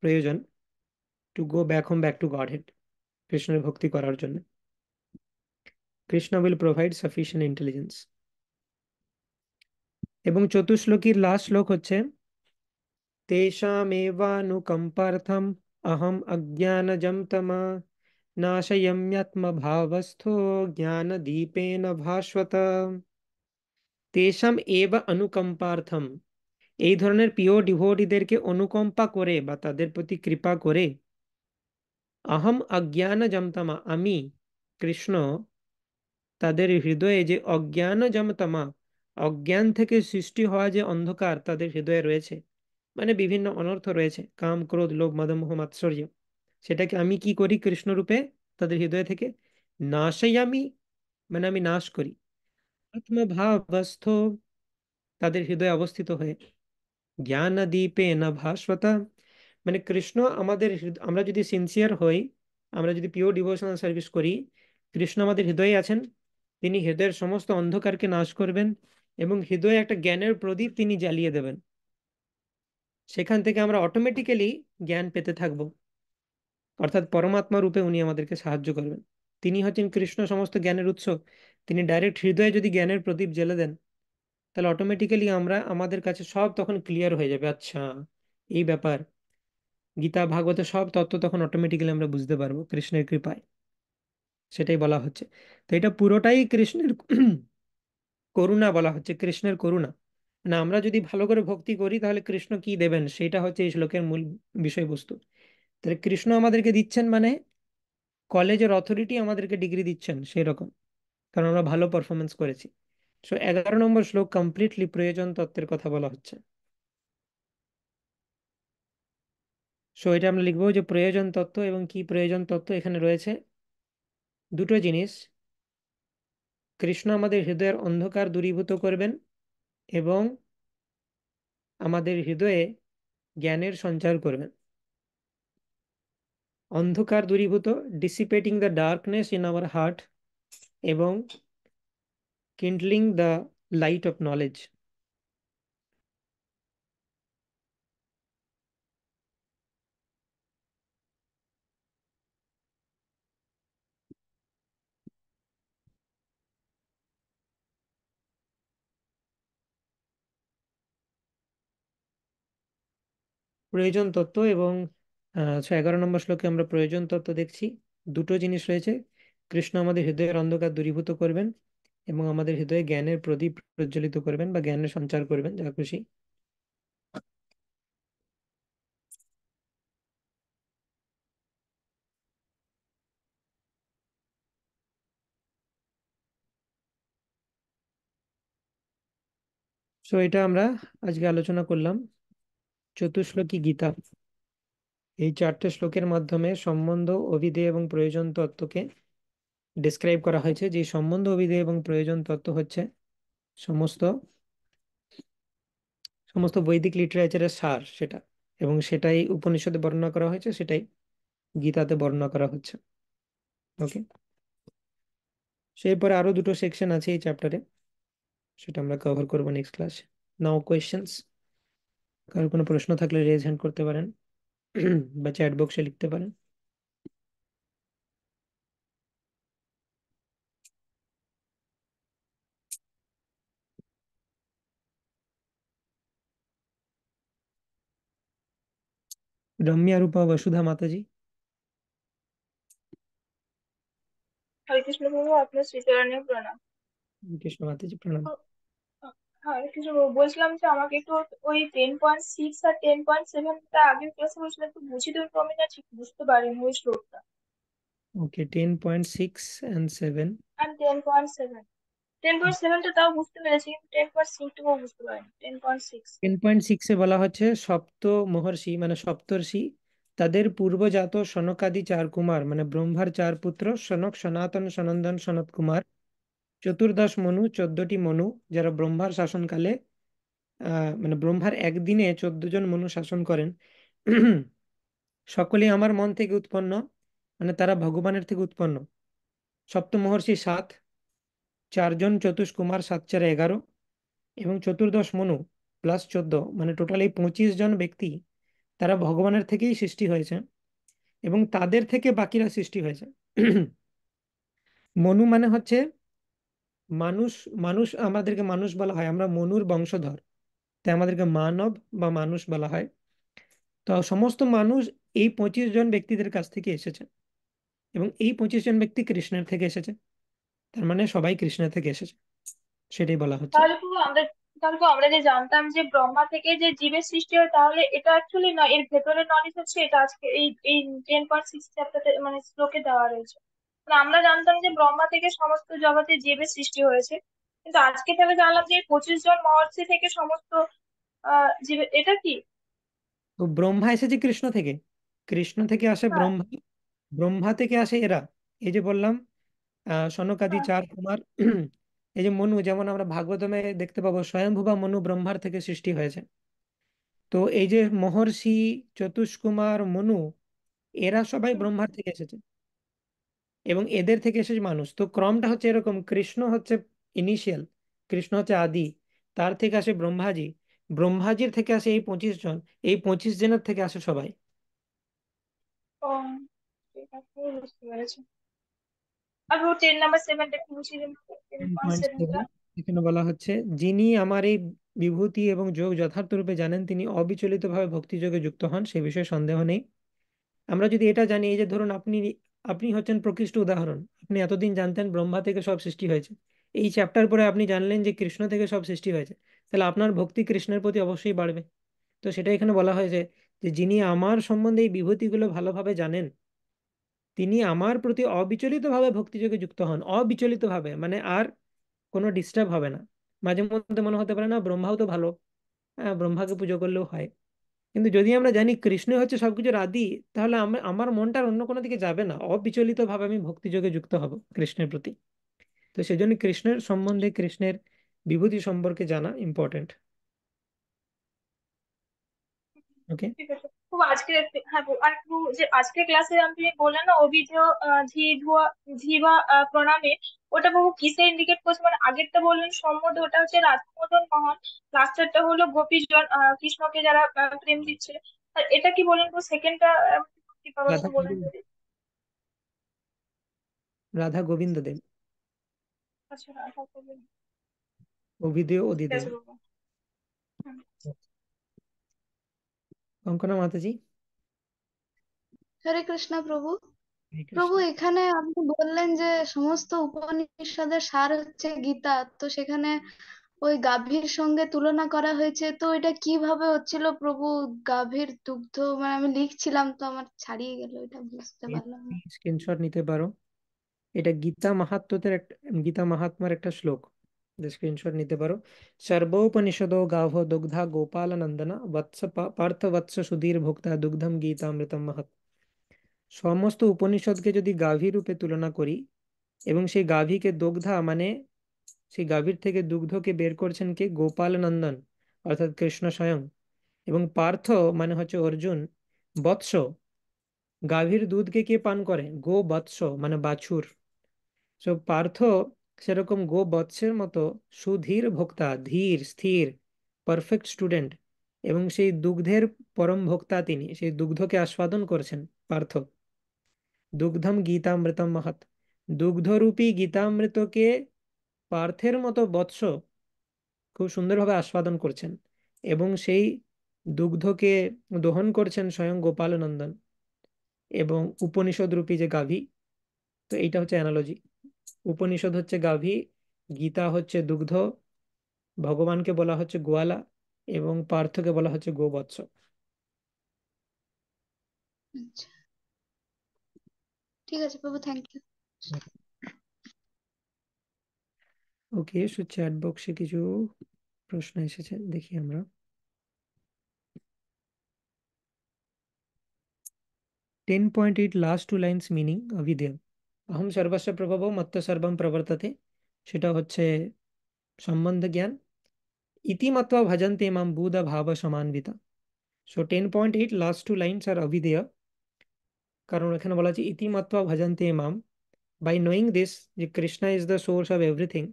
Speaker 1: প্রয়োজন to go back home, back to god head, কৃষ্ণের ভক্তি করার জন্য। Krishna will provide sufficient intelligence. এবং চতুশ্লোকীর লাস্ট শ্লোক হচ্ছে তেষামেবানুকম্পার্থম অহম অজ্ঞানজম তমা নাশয়ম্যাত্মভাবস্থো জ্ঞানদীপেন ভাস্বত। তেষাম এব অনুকম্পার্থম, এই ধরনের প্রিয় ডিভোটিদেরকে অনুকম্পা করে বা তাদের প্রতি কৃপা করে, অহম অজ্ঞানজম তমা, আমি কৃষ্ণ তাদের হৃদয়ে যে অজ্ঞানজম তমা, অজ্ঞান থেকে সৃষ্টি হওয়া যে অন্ধকার তাদের হৃদয়ে রয়েছে, মানে বিভিন্ন অনর্থ রয়েছে, কাম ক্রোধ লোভ মদ মোহ মাৎসর্য, সেটাকে আমি কি করি কৃষ্ণ রূপে তাদের হৃদয় থেকে নাশয়ামি, মানে আমি নাশ করি, আত্মভাবস্থ, তাদের হৃদয়ে অবস্থিত হয়ে, জ্ঞান দীপে না ভাস্বতা, মানে কৃষ্ণ আমাদের আমরা যদি সিনসিয়ার হই, আমরা যদি পিওর ডিভোশনাল সার্ভিস করি, কৃষ্ণ আমাদের হৃদয়ে আছেন, তিনি হৃদয়ের সমস্ত অন্ধকারকে নাশ করবেন এবং হৃদয়ে একটা জ্ঞানের প্রদীপ তিনি জ্বালিয়ে দেবেন। সেখান থেকে আমরা অটোমেটিক্যালি জ্ঞান পেতে থাকব, অর্থাৎ পরমাত্মা রূপে উনি আমাদেরকে সাহায্য করবেন। তিনি হচ্ছেন কৃষ্ণ সমস্ত জ্ঞানের উৎস। তিনি ডাইরেক্ট হৃদয়ে যদি জ্ঞানের প্রদীপ জ্বেলে দেন, তাহলে অটোমেটিক্যালি আমরা, আমাদের কাছে সব তখন ক্লিয়ার হয়ে যাবে। আচ্ছা, এই ব্যাপার, গীতা ভাগবতের সব তত্ত্ব তখন অটোমেটিক্যালি আমরা বুঝতে পারবো কৃষ্ণের কৃপায়। সেটাই বলা হচ্ছে। তো এটা পুরোটাই কৃষ্ণের করুণা বলা হচ্ছে, কৃষ্ণের করুণা। না, আমরা যদি ভালো করে ভক্তি করি তাহলে কৃষ্ণ কি দেবেন, সেটা হচ্ছে এই শ্লোকের মূল বিষয়বস্তু। তাহলে কৃষ্ণ আমাদেরকে দিচ্ছেন মানে কলেজের অথরিটি আমাদেরকে ডিগ্রি দিচ্ছেন সেই রকম, কারণ আমরা ভালো পারফরমেন্স করেছি। সো 11 নম্বর শ্লোক কমপ্লিটলি প্রয়োজন তত্ত্বের কথা বলা হচ্ছে। সো এটা আমরা লিখবো যে প্রয়োজন তত্ত্ব, এবং কি প্রয়োজন তত্ত্ব এখানে রয়েছে দুটো জিনিস। কৃষ্ণ আমাদের হৃদয়ের অন্ধকার দূরীভূত করবেন এবং আমাদের হৃদয়ে জ্ঞানের সঞ্চার করবেন। অন্ধকার দূরীভূত, dissipating the darkness in our heart, এবং kindling the light of knowledge. প্রয়োজন তত্ত্ব এবং 11 নম্বর শ্লোকে আমরা প্রয়োজন তত্ত্ব দেখছি। দুটো জিনিস রয়েছে, কৃষ্ণ আমাদের হৃদয়ের অন্ধকার দূরীভূত করবেন এবং আমাদের হৃদয়ে জ্ঞানের প্রদীপ প্রজ্বলিত করবেন বা জ্ঞানের সঞ্চার করবেন, যা খুশি। সো এটা আমরা আজকে আলোচনা করলাম চতুশ্লোকী গীতা। এই 4টে শ্লোকের মাধ্যমে সম্বন্ধ, অভিধেয় এবং প্রয়োজন তত্ত্বকে ডিসক্রাইব করা হয়েছে। যে সম্বন্ধ, অভিধেয় এবং প্রয়োজন তত্ত্ব হচ্ছে সমস্ত সমস্ত বৈদিক লিটারেচারের সার সেটা, এবং সেটাই উপনিষদে বর্ণনা করা হয়েছে, সেটাই গীতাতে বর্ণনা করা হচ্ছে। ওকে, সেই পরে আরো দুটো সেকশন আছে এই চ্যাপ্টারে, সেটা আমরা কভার করবো নেক্সট ক্লাসে। নাও কোয়েশ্চেন্স, কারোর কোনো প্রশ্ন থাকলে রেজ হ্যান্ড করতে পারেন বা চ্যাট বক্সে লিখতে পারেন। রম্যা রূপা বসুধা মাতাজি।
Speaker 3: হরে কৃষ্ণ প্রভু, আপনার শ্রীচরণে প্রণাম।
Speaker 1: কৃষ্ণ মাতাজি প্রণাম।
Speaker 3: হ্যাঁ, কিছু বলছিলাম যে আমাকে একটু ওই 10.6 আর 10.7টা আগের ক্লাসে বলছিলাম, একটু বুঝিয়ে দেবেন তো? আমি না ঠিক বুঝতে পারিনি ওই শ্লোকটা।
Speaker 1: ওকে, 10.6 and 7।
Speaker 3: আর 10.7, 10.7টা তাও বুঝতে পেরেছি, কিন্তু 10.6টাও বুঝতে পারিনি। 10.6।
Speaker 1: 10.6-এ বলা হচ্ছে সপ্ত মহর্ষি মানে সপ্তর্ষি, তাদের পূর্বজাত সনকাদি চার কুমার মানে ব্রহ্মার চার পুত্র সনক, সনাতন, সনন্দন, সনত কুমার, চতুর্দশ মনু, 14টি মনু, যারা ব্রহ্মার শাসনকালে মানে ব্রহ্মার একদিনে 14 জন মনু শাসন করেন। সকলেই আমার মন থেকে উৎপন্ন, মানে তারা ভগবানের থেকে উৎপন্ন। সপ্ত মহর্ষি 7, 4 জন চতুষ্কুমার, 7 4 11, এবং চতুর্দশ মনু +14, মানে টোটাল এই 25 জন ব্যক্তি, তারা ভগবানের থেকেই সৃষ্টি হয়েছে এবং তাদের থেকে বাকিরা সৃষ্টি হয়েছে। মনু মানে হচ্ছে মানুষ। মানুষ, আমাদেরকে মানুষ বলা হয়, আমরা মনুর বংশধর, তাই আমাদেরকে মানব বা মানুষ বলা হয়। তো সমস্ত মানুষ এই 25 জন ব্যক্তিদের কাছ থেকে এসেছে এবং এই 25 জন ব্যক্তি কৃষ্ণের থেকে এসেছে, তার মানে সবাই কৃষ্ণের থেকে এসেছে, সেটাই বলা হচ্ছে।
Speaker 3: তাহলে পুরো আমরা তাহলে তো আমরা যে জানতাম যে ব্রহ্মা থেকে যে জীবের সৃষ্টি হয়, তাহলে এটা অ্যাকচুয়ালি না, এর ভেতরে নলেজ হচ্ছে এটা আজকে এই এই 10.6 চ্যাপ্টারে মানে শ্লোকে দেওয়া রয়েছে। মানে আমরা জানতাম যে ব্রহ্মা থেকে সমস্ত জগতে জীবের সৃষ্টি হয়েছে, কিন্তু আজকে তাহলে জানলাম যে 25 জন মহর্ষি থেকে সমস্ত জীবের, এটা কি?
Speaker 1: তো ব্রহ্মা এসেছে কৃষ্ণ থেকে, কৃষ্ণ থেকে আসে
Speaker 3: হ্যাঁ।
Speaker 1: ব্রহ্মা, ব্রহ্মা থেকে আসে এরা। এই যে বললাম সনকাদি
Speaker 3: হ্যাঁ।
Speaker 1: চার কুমার। এই যে মনু, যেমন আমরা ভাগবতমে দেখতে পাবো স্বয়ংভুবা মনু ব্রহ্মার থেকে সৃষ্টি হয়েছে। তো এই যে মহর্ষি, চতুষ্কুমার, মনু, এরা সবাই
Speaker 3: হুম।
Speaker 1: ব্রহ্মার থেকে এসেছে এবং এদের থেকে এসেছে মানুষ। তো ক্রমটা হচ্ছে এরকম, কৃষ্ণ হচ্ছে ইনিশিয়াল, কৃষ্ণ হচ্ছে আদি, তার থেকে আসে ব্রহ্মাজি, ব্রহ্মাজির থেকে আসে এই 25 জন, এই 25 জনের থেকে আসে সবাই।
Speaker 3: ও, ঠিক আছে, বুঝতে পেরেছি। আর ও 10 নাম্বার 7টা একটু বুঝিয়ে দিন। টেন
Speaker 1: টেন
Speaker 3: পয়েন্ট
Speaker 1: পয়েন্ট
Speaker 3: সেভেনটা
Speaker 1: সেভেন এখানে বলা হচ্ছে, যিনি আমার এই বিভূতি এবং যোগ যথার্থ রূপে জানেন, তিনি অবিচলিতভাবে ভক্তিযোগে যুক্ত হন, সে বিষয়ে সন্দেহ নেই। আমরা যদি এটা জানি, এই যে ধরুন আপনি, আপনি হচ্ছেন প্রকৃষ্ট উদাহরণ। আপনি এতদিন জানতেন ব্রহ্মা থেকে সব সৃষ্টি হয়েছে, এই চ্যাপ্টার পরে আপনি জানলেন যে কৃষ্ণ থেকে সব সৃষ্টি হয়েছে, তাহলে আপনার ভক্তি কৃষ্ণের প্রতি অবশ্যই বাড়বে। তো সেটা এখানে বলা হয়েছে যে যিনি আমার সম্বন্ধে এই বিভূতিগুলো ভালোভাবে জানেন, তিনি আমার প্রতি অবিচলিতভাবে ভক্তিযোগে যুক্ত হন। অবিচলিতভাবে মানে আর কোনো ডিস্টার্ব হবে না। মাঝে মধ্যে মনে হতে পারে না ব্রহ্মাও তো ভালো, হ্যাঁ ব্রহ্মাকে পুজো করলেও হয়, কিন্তু যদি আমরা জানি কৃষ্ণ হচ্ছে সবকিছুর আদি, তাহলে আমার মনটা আর অন্য কোনো দিকে যাবে না, অবিচলিত ভাবে আমি ভক্তিযোগে যুক্ত হব কৃষ্ণের প্রতি। তো সেজন্য কৃষ্ণের সম্বন্ধে, কৃষ্ণের বিভূতি সম্পর্কে জানা ইম্পর্টেন্ট। ওকে।
Speaker 3: ঠিক আছে। খুব আজকের হ্যাঁ, আর একটু যে আজকের ক্লাসে আপনি বললেন না অভিধেয় ঝি ধোয়া ঝি বা প্রণামে, ওটা বহু কিসে ইন্ডিকেট করছে? মানে আগেরটা বললেন সম্বোধ, ওটা হচ্ছে রাধামদন মোহন, লাস্টেরটা হলো গোপীজন কৃষ্ণকে যারা প্রেম দিচ্ছে। আর এটা কি বললেন তো সেকেন্ডটা? কি পাবো
Speaker 1: রাধা
Speaker 3: বলেন
Speaker 1: গোবিন্দ,
Speaker 3: যদি।
Speaker 1: রাধা গোবিন্দ দেব,
Speaker 3: আচ্ছা, রাধা গোবিন্দ।
Speaker 1: অভিদেয়
Speaker 3: ঠিক
Speaker 1: অধিদেব।
Speaker 3: আছে বাবা। হুম।
Speaker 1: কঙ্কনা মাতাজি।
Speaker 4: হরে কৃষ্ণ প্রভু।
Speaker 1: হরে
Speaker 4: প্রভু,
Speaker 1: কৃষ্ণ।
Speaker 4: এখানে আপনি বললেন যে সমস্ত উপনিষদের সার হচ্ছে গীতা, তো সেখানে ওই গাভীর সঙ্গে তুলনা করা হয়েছে, তো এটা কিভাবে হচ্ছিল প্রভু? গাভীর দুগ্ধ, মানে আমি লিখছিলাম তো আমার ছাড়িয়ে গেল, এটা বুঝতে পারলাম না।
Speaker 1: স্ক্রিনশট নিতে পারো, এটা গীতা মাহাত্ম্যের একটা, গীতা মাহাত্ম্যের একটা শ্লোক, স্ক্রিনশট নিতে পারো। সর্বোপনিষদো গাভো দুগ্ধা গোপাল নন্দনা বৎস পার্থ বৎস সুধীর ভোক্তা দুগ্ধম গীতামৃতম মহৎ। সমস্ত উপনিষদকে যদি গাভী রূপে তুলনা করি এবং সেই গাভীকে দগ্ধা মানে সেই গাভীর থেকে দুগ্ধকে বের করছেন কে? গোপাল নন্দন, অর্থাৎ কৃষ্ণ স্বয়ং। এবং পার্থ মানে হচ্ছে অর্জুন। বৎস, গাভীর দুধকে কে পান করে? গো বৎস মানে বাছুর। সো পার্থ সেরকম গো বৎসের মতো সুধীর ভোক্তা, ধীর স্থির পারফেক্ট স্টুডেন্ট, এবং সেই দুগ্ধের পরম ভোক্তা, তিনি সেই দুগ্ধকে আস্বাদন করছেন পার্থ। দুগ্ধম গীতামৃতম মহৎ, দুগ্ধরূপী গীতামৃতকে পার্থের মতো বৎস খুব সুন্দরভাবে আস্বাদন করছেন, এবং সেই দুগ্ধকে দহন করছেন স্বয়ং গোপাল নন্দন এবং উপনিষদ রূপী যে গাভী। তো এইটা হচ্ছে অ্যানালজি, উপনিষদ হচ্ছে গাভী, গীতা হচ্ছে দুগ্ধ, ভগবানকে বলা হচ্ছে গোয়ালা এবং পার্থকে বলা হচ্ছে গোবৎস।
Speaker 4: আচ্ছা, ঠিক আছে প্রভু, thank you.
Speaker 1: Okay, so chat বক্সে কিছু প্রশ্ন এসেছে, দেখি আমরা। 10.8 লাস্ট টু লাইন্স মিনিং অভিধেয়। অহম সর্বস্ব প্রভব মত্ত সর্বম প্রবর্ততে, সেটা হচ্ছে সম্বন্ধ জ্ঞান। ইতি মত্বা ভজন্তে মাম বুধ ভাব সমান্বিতা। সো 10.8 লাস্ট টু লাইন্স আর অভিধেয়, কারণ এখানে বলা আছে ইতি মত্বা ভজন্তে মাম, বাই নোয়িং দিস যে Krishna is the source of everything,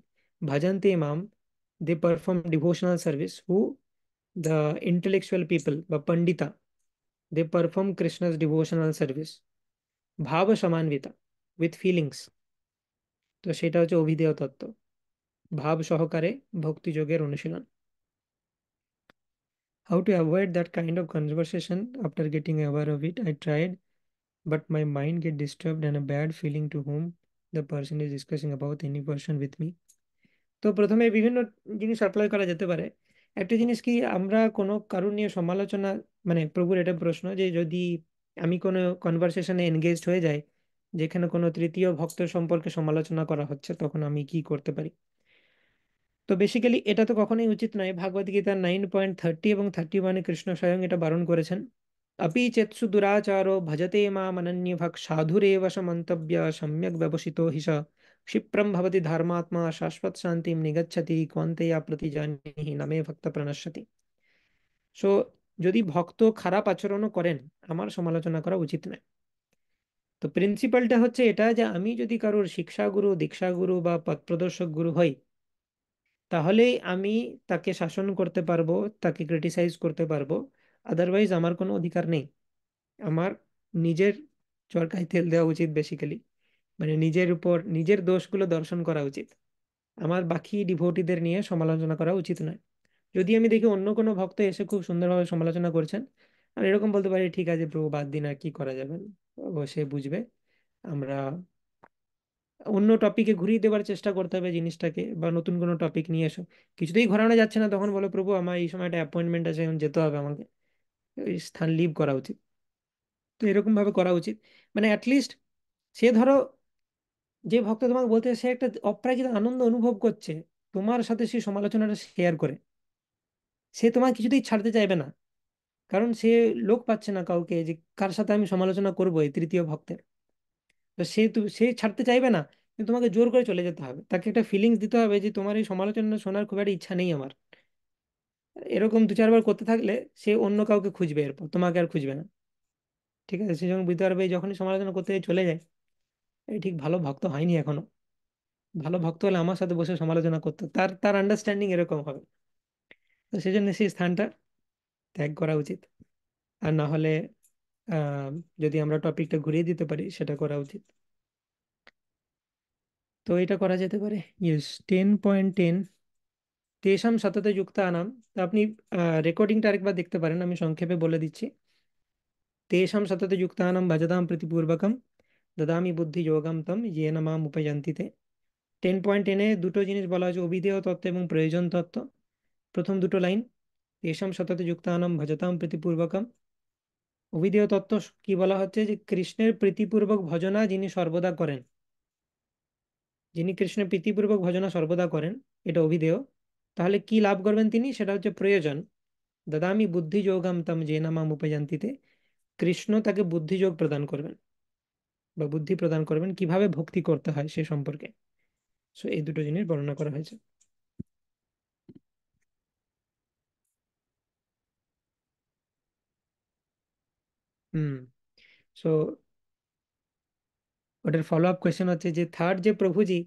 Speaker 1: ভজন্তে মাম, they perform devotional service. Who? The intellectual people বা পন্ডিতা, they perform Krishna's devotional service ভাব সমান্বিতা, with feelings। তো সেটা হচ্ছে অভিধেয় তত্ত্ব, ভাব সহকারে ভক্তি যোগের অনুশীলন। How to avoid that kind of conversation? After getting aware of it, I tried, but my mind get disturbed and a bad feeling to whom the person is discussing about any person with me। তো প্রথমে বিভিন্ন জিনিস apply করা যেতে পারে। একটা জিনিস কি, আমরা কোনো কারণ নিয়ে সমালোচনা, মানে প্রভুর এটা প্রশ্ন যে যদি আমি কোনো কনভারসেশনে এনগেজড হয়ে যাই যেখানে কোনো তৃতীয় ভক্তের সম্পর্কে সমালোচনা করা হচ্ছে, তখন আমি কি করতে পারি। তো বেসিক্যালি এটা তো কখনোই উচিত নয়। ভাগবত গীতার 9.30 এবং 31-এ কৃষ্ণ স্বয়ং এটা বারণ করেছেন। अपि चेत्सु दुराचारो भजते मामनन्यभक् साधुरेव स मन्तव्य सम्यक् व्यवसितो हि स क्षिप्रं भवति धर्मात्मा शाश्वत शान्तिं निगच्छति क्वान्तेया प्रतिजानीहि न मे भक्त प्रणश्यति। সো যদি ভক্ত খারাপ আচরণও করেন, আমার সমালোচনা করা উচিত নয়। তো প্রিন্সিপালটা হচ্ছে এটা যে আমি যদি কারোর শিক্ষাগুরু, দীক্ষাগুরু বা পথপ্রদর্শক গুরু হই, তাহলেই আমি তাকে শাসন করতে পারবো, তাকে ক্রিটিসাইজ করতে পারবো। আদারওয়াইজ আমার কোনো অধিকার নেই। আমার নিজের চরকায় তেল দেওয়া উচিত বেসিক্যালি, মানে নিজের উপর নিজের দোষগুলো দর্শন করা উচিত। আমার বাকি ডিভোটিদের নিয়ে সমালোচনা করা উচিত নয়। যদি আমি দেখি অন্য কোনো ভক্ত এসে খুব সুন্দরভাবে সমালোচনা করছেন, আমি এরকম বলতে পারি ঠিক আছে প্রভু বাদ দিন, আর কি করা যাবে, ও সে বুঝবে। আমরা অন্য টপিকে ঘুরিয়ে দেওয়ার চেষ্টা করতে হবে জিনিসটাকে, বা নতুন কোনো টপিক নিয়ে এসো। কিছুতেই ঘোরানো যাচ্ছে না, তখন বলো প্রভু আমার এই সময় একটা অ্যাপয়েন্টমেন্ট আছে, এখন যেতে হবে আমাকে, এই স্থান লিভ করা উচিত। তো এরকম ভাবে করা উচিত। মানে অ্যাটলিস্ট সে ধরো যে ভক্ত তোমাকে বলতে সে একটা অপ্রাকৃত আনন্দ অনুভব করছে তোমার সাথে সেই সমালোচনাটা শেয়ার করে, সে তোমার কিছুতেই ছাড়তে চাইবে না। কারণ সে লোক পাচ্ছে না কাউকে যে কার সাথে আমি সমালোচনা করবো, এই তৃতীয় ভক্তের। তো সে ছাড়তে চাইবে না, কিন্তু তোমাকে জোর করে চলে যেতে হবে, তাকে একটা ফিলিংস দিতে হবে যে তোমার এই সমালোচনা শোনার খুব একটা ইচ্ছা নেই আমার। এরকম দু চারবার করতে থাকলে সে অন্য কাউকে খুঁজবে, এরপর তোমাকে আর খুঁজবে না। ঠিক আছে, সে যখন বুঝতে পারবে এই যখনই সমালোচনা করতে চলে যায়, এই ঠিক ভালো ভক্ত হয়নি এখনো। ভালো ভক্ত হলে আমার সাথে বসে সমালোচনা করতো, তার তার আন্ডারস্ট্যান্ডিং এরকম হবে। তো সেই জন্য সেই স্থানটা ত্যাগ করা উচিত। আর না হলে আহ যদি আমরা টপিকটা ঘুরিয়ে দিতে পারি সেটা করা উচিত। তো এটা করা যেতে পারে। ইয়েস, 10.10 তেষাম সততে যুক্তানাম। তো আপনি রেকর্ডিংটা আরেকবার দেখতে পারেন, আমি সংক্ষেপে বলে দিচ্ছি। তেষাম সততে যুক্তানাম ভজতাম প্রীতিপূর্বকম দদামি বুদ্ধি যোগম তম ইয়েন মাম উপযন্তি তে। 10.10-এ দুটো জিনিস বলা হয়েছে, অভিধেয় তত্ত্ব এবং প্রয়োজন তত্ত্ব। প্রথম দুটো লাইন, তেষাম সততে যুক্তানাম ভজতাম প্রীতিপূর্বকম। অভিধেয় তত্ত্ব কি বলা হচ্ছে, যে কৃষ্ণের প্রীতিপূর্বক ভজনা যিনি সর্বদা করেন, যিনি কৃষ্ণের প্রীতিপূর্বক ভজনা সর্বদা করেন, এটা অভিধেয়। তাহলে কি লাভ করবেন তিনি, সেটা হচ্ছে প্রয়োজন। দদামি বুদ্ধি যোগম তম যেন মাম উপযান্তিতে। কৃষ্ণ তাকে বুদ্ধিযোগ প্রদান করবেন, বা বুদ্ধি প্রদান করবেন কিভাবে ভক্তি করতে হয় সে সম্পর্কে। সো এই দুটো জিনিস বর্ণনা করা হয়েছে। হুম। সো ওটার ফলো আপ কোয়েশ্চেন হচ্ছে যে থার্ড যে প্রভুজি,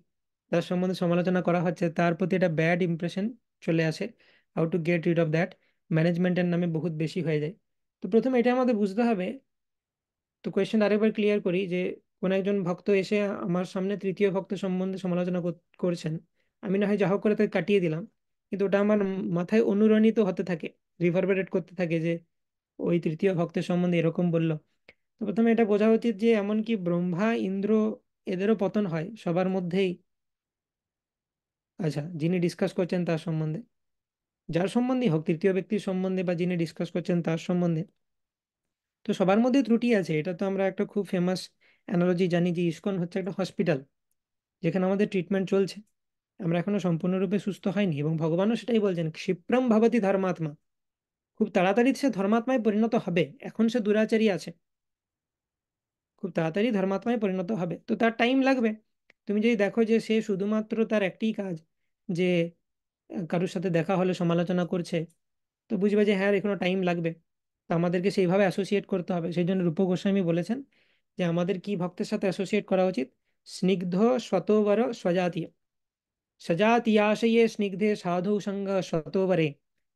Speaker 1: তার সম্বন্ধে সমালোচনা করা হচ্ছে, তার প্রতি একটা ব্যাড ইমপ্রেশন চলে আসে। How to get rid of that? ম্যানেজমেন্টের নামে বহুত বেশি হয়ে যায়। তো প্রথমে এটা আমাদের বুঝতে হবে। তো কোয়েশ্চেন আরেকবার ক্লিয়ার করি যে কোন একজন ভক্ত এসে আমার সামনে তৃতীয় ভক্ত সম্বন্ধে সমালোচনা করছেন, আমি না হয় যা হোক করে তাকে কাটিয়ে দিলাম, কিন্তু ওটা আমার মাথায় অনুরণিত হতে থাকে, রিভারবেরেট করতে থাকে যে ওই তৃতীয় ভক্তের সম্বন্ধে এরকম বললো। তো প্রথমে এটা বোঝা উচিত যে এমনকি ব্রহ্মা, ইন্দ্র, এদেরও পতন হয় সবার মধ্যেই। আচ্ছা, যিনি ডিসকাস করছেন তার সম্বন্ধে, যার সম্বন্ধে হোক, তৃতীয় ব্যক্তির সম্বন্ধে বা যিনি ডিসকাস করছেন তার সম্বন্ধে। তো সবার মধ্যে ত্রুটি আছে, এটা তো আমরা একটা খুব ফেমাস অ্যানালজি জানি যে ইসকন হচ্ছে একটা হসপিটাল যেখানে আমাদের ট্রিটমেন্ট চলছে। আমরা এখনো সম্পূর্ণরূপে সুস্থ হয়নি, এবং ভগবানও সেটাই বলছেন, ক্ষিপ্রম ভবতি ধর্মাত্মা। খুব তাড়াতাড়ি সে ধর্মাত্মায় পরিণত হবে, এখন সে দুরাচারী আছে, খুব তাড়াতাড়ি ধর্মাত্মায় পরিণত হবে, তো তার টাইম লাগবে। তুমি যদি দেখো যে সে শুধুমাত্র তার একটি কাজ যে কারোর সাথে দেখা হলে সমালোচনা করছে, তো বুঝবে যে হ্যাঁ এখনো টাইম লাগবে। তো আমাদেরকে সেইভাবে অ্যাসোসিয়েট করতে হবে। সেই জন্য রূপ গোস্বামী বলেছেন যে আমাদের কি ভক্তের সাথে অ্যাসোসিয়েট করা উচিত, স্নিগ্ধ স্বতোবর স্বজাতীয়, সজাতীয়াশয়ে স্নিগ্ধে সাধু সঙ্গ স্বতোবরে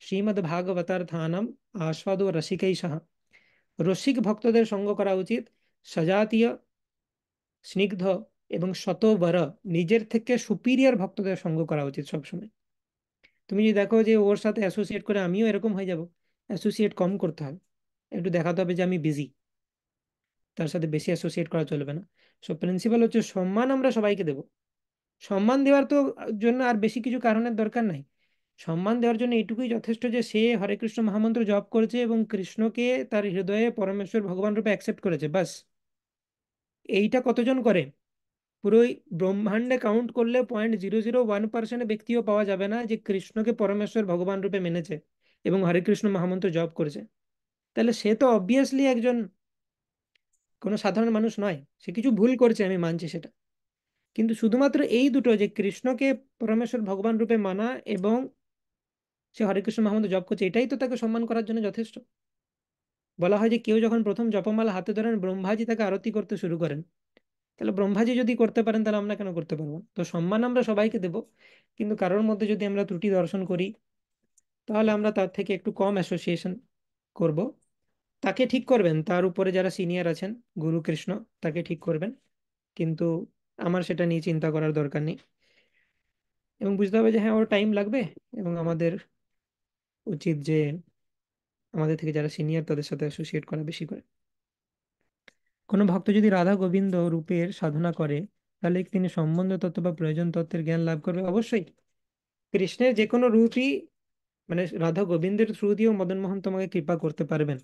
Speaker 1: শ্রীমদ্ ভাগবতার্থানাম আস্বাদো রসিকৈষঃ। রসিক ভক্তদের সঙ্গ করা উচিত, সজাতীয়, স্নিগ্ধ এবং শতবর, নিজের থেকে সুপিরিয়র ভক্তদের সঙ্গ করা উচিত সবসময়। তুমি যদি দেখো যে ওর সাথে অ্যাসোসিয়েট করে আমিও এরকম হয়ে যাব, অ্যাসোসিয়েট কম করতে হবে, একটু দেখাতে হবে যে আমি বিজি, তার সাথে বেশি অ্যাসোসিয়েট করা চলবে না। সো প্রিন্সিপাল হচ্ছে সম্মান আমরা সবাইকে দেব। সম্মান দেওয়ার তো জন্য আর বেশি কিছু কারণের দরকার নাই। সম্মান দেওয়ার জন্য এইটুকুই যথেষ্ট যে সে হরে কৃষ্ণ মহামন্ত্র জপ করেছে এবং কৃষ্ণকে তার হৃদয়ে পরমেশ্বর ভগবান রূপে অ্যাকসেপ্ট করেছে, বাস। এইটা কতজন করে? পুরো ব্রহ্মাণ্ডে কাউন্ট করলে 0.001% ব্যক্তিও পাওয়া যাবে না যে কৃষ্ণকে পরমেশ্বর ভগবান রূপে মেনেছে এবং হরে কৃষ্ণ মহামন্ত্র জপ করেছে। তাহলে সে তো অবভিয়াসলি একজন কোনো সাধারণ মানুষ নয়। সে কিছু ভুল করছে, আমি মানছি সেটা, কিন্তু শুধুমাত্র এই দুটো, যে কৃষ্ণকে পরমেশ্বর ভগবান রূপে মানা এবং সে হরে কৃষ্ণ মহামন্ত্র জপ করছে, এটাই তো তাকে সম্মান করার জন্য যথেষ্ট। বলা হয় যে কেউ যখন প্রথম জপমালা হাতে ধরেন, ব্রহ্মাজি তাকে আরতি করতে শুরু করেন। তাহলে ব্রহ্মাজি যদি করতে পারেন, তাহলে আমরা কেন করতে পারবো না? তো সম্মান আমরা সবাইকে দেব, কিন্তু কারোর মধ্যে যদি আমরা ত্রুটি দর্শন করি, তাহলে আমরা তার থেকে একটু কম অ্যাসোসিয়েশন করব। তাকে ঠিক করবেন, তার উপরে যারা সিনিয়র আছেন, গুরু কৃষ্ণ, তাকে ঠিক করবেন। কিন্তু আমার সেটা নিয়ে চিন্তা করার দরকার নেই, এবং বুঝতে হবে যে হ্যাঁ ওর টাইম লাগবে, এবং আমাদের উচিত যে আমাদের থেকে যারা সিনিয়র তাদের সাথে অ্যাসোসিয়েট করা বেশি করে। কোনো ভক্ত যদি রাধা গোবিন্দ রূপের সাধনা করে, তাহলে কি তিনি সম্বন্ধ তত্ত্ব বা প্রয়োজন তত্ত্বের জ্ঞান লাভ করবে? অবশ্যই। কৃষ্ণের যে কোনো রূপই, মানে রাধা গোবিন্দের থ্রু দিয়েও মদন মোহন তোমাকে কৃপা করতে পারবেন।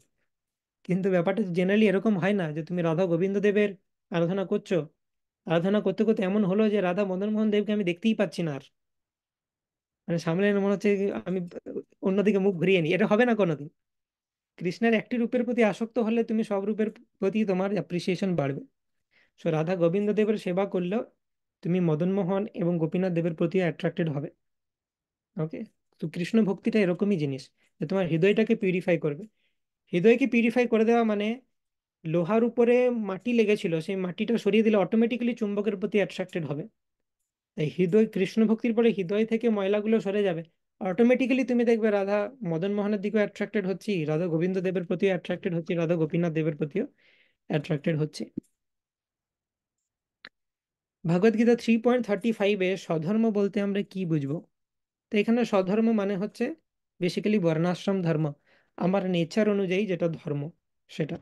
Speaker 1: কিন্তু ব্যাপারটা জেনারেলি এরকম হয় না যে তুমি রাধা গোবিন্দ দেবের আরাধনা করছো, আরাধনা করতে করতে এমন হলো যে রাধা মদন মোহন দেবকে আমি দেখতেই পাচ্ছি না আর, মানে সামনে এনে মনে হচ্ছে আমি অন্যদিকে মুখ ঘুরিয়ে নিই, এটা হবে না কোনোদিন। কৃষ্ণের একটি রূপের প্রতি আসক্ত হলে তুমি সব রূপের প্রতি তোমার অ্যাপ্রিসিয়েশন বাড়বে। সো রাধা গোবিন্দ দেবের সেবা করলেও তুমি মদন মোহন এবং গোপীনাথ দেবের প্রতি অ্যাট্রাক্টেড হবে। ওকে। তো কৃষ্ণ ভক্তিটা এরকমই জিনিস, যে তোমার হৃদয়টাকে পিউরিফাই করবে। হৃদয়কে পিউরিফাই করে দেওয়া মানে, লোহার উপরে মাটি লেগেছিল, সেই মাটিটা সরিয়ে দিলে অটোমেটিক্যালি চুম্বকের প্রতি অ্যাট্রাক্টেড হবে। তাই হৃদয়, কৃষ্ণ ভক্তির পরে হৃদয় থেকে ময়লাগুলো সরে যাবে, অটোমেটিক্যালি তুমি দেখবে রাধা মদন মোহনের দিকেও অ্যাট্রাক্টেড হচ্ছি, রাধা গোবিন্দ দেবের প্রতিও অ্যাট্রাক্টেড হচ্ছি, রাধা গোপীনাথ দেবের প্রতিও অ্যাট্রাক্টেড হচ্ছে। ভগবদ গীতা 3.35-এ স্বধর্ম বলতে আমরা কি বুঝবো? তো এখানে স্বধর্ম মানে হচ্ছে বেসিক্যালি বর্ণাশ্রম ধর্ম, আমার নেচার অনুযায়ী যেটা ধর্ম সেটা।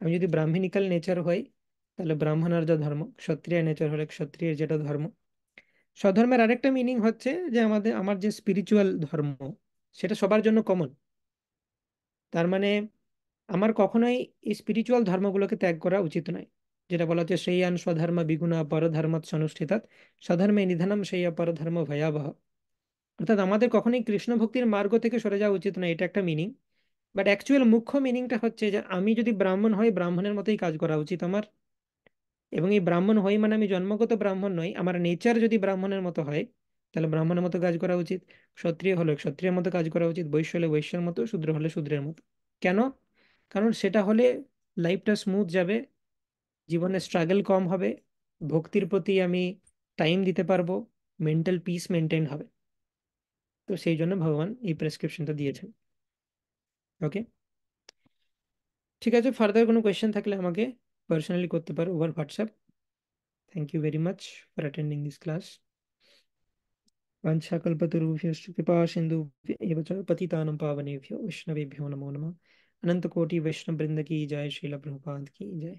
Speaker 1: আমি যদি ব্রাহ্মণিক্যাল নেচার হই, তাহলে ব্রাহ্মণের যা ধর্ম, ক্ষত্রিয় নেচার হলে ক্ষত্রিয়ের যেটা ধর্ম। স্বধর্মের আরেকটা মিনিং হচ্ছে যে আমার যে স্পিরিচুয়াল ধর্ম, সেটা সবার জন্য কমন। তার মানে আমার কখনোই এই স্পিরিচুয়াল ধর্মগুলোকে ত্যাগ করা উচিত নয়। যেটা বলা হচ্ছে শ্রেয়ান স্বধর্ম বিগুণা পরধর্মাৎ সনুষ্ঠিতাৎ স্বধর্মে নিধনম শ্রেয়া পরধর্ম ভয়াবহ। অর্থাৎ আমাদের কখনোই কৃষ্ণ ভক্তির মার্গ থেকে সরে যাওয়া উচিত নয়, এটা একটা মিনিং। বাট অ্যাকচুয়াল মুখ্য মিনিংটা হচ্ছে যে আমি যদি ব্রাহ্মণ হই, ব্রাহ্মণের মতোই কাজ করা উচিত আমার। এবং এই ব্রাহ্মণ হই মানে আমি জন্মগত ব্রাহ্মণ নই, আমার নেচার যদি ব্রাহ্মণের মতো হয়, তাহলে ব্রাহ্মণের মতো কাজ করা উচিত। ক্ষত্রিয় হলে ক্ষত্রিয়ের মতো কাজ করা উচিত, বৈশ্য হলে বৈশ্যের মতো, শূদ্র হলে শূদ্রের মতো। কেন? কারণ সেটা হলে লাইফটা স্মুথ যাবে, জীবনে স্ট্রাগল কম হবে, ভক্তির প্রতি আমি টাইম দিতে পারবো, মেন্টাল পিস মেনটেন হবে। তো সেই জন্য ভগবান এই প্রেসক্রিপশনটা দিয়েছেন। ওকে, ঠিক আছে। ফার্দার কোনো কোয়েশ্চেন থাকলে আমাকে পার্সোনালি করতে পারো over WhatsApp. Thank you very much for attending this class. वाञ्छाकल्पतरुभ्यश्च कृपा सिन्धुभ्य एव च पतितानं पावनेभ्यो वैष्णवेभ्यो नमो नमः। अनंत कोटि वैष्णव वृंद की जय, श्रील प्रभुपाद की जय।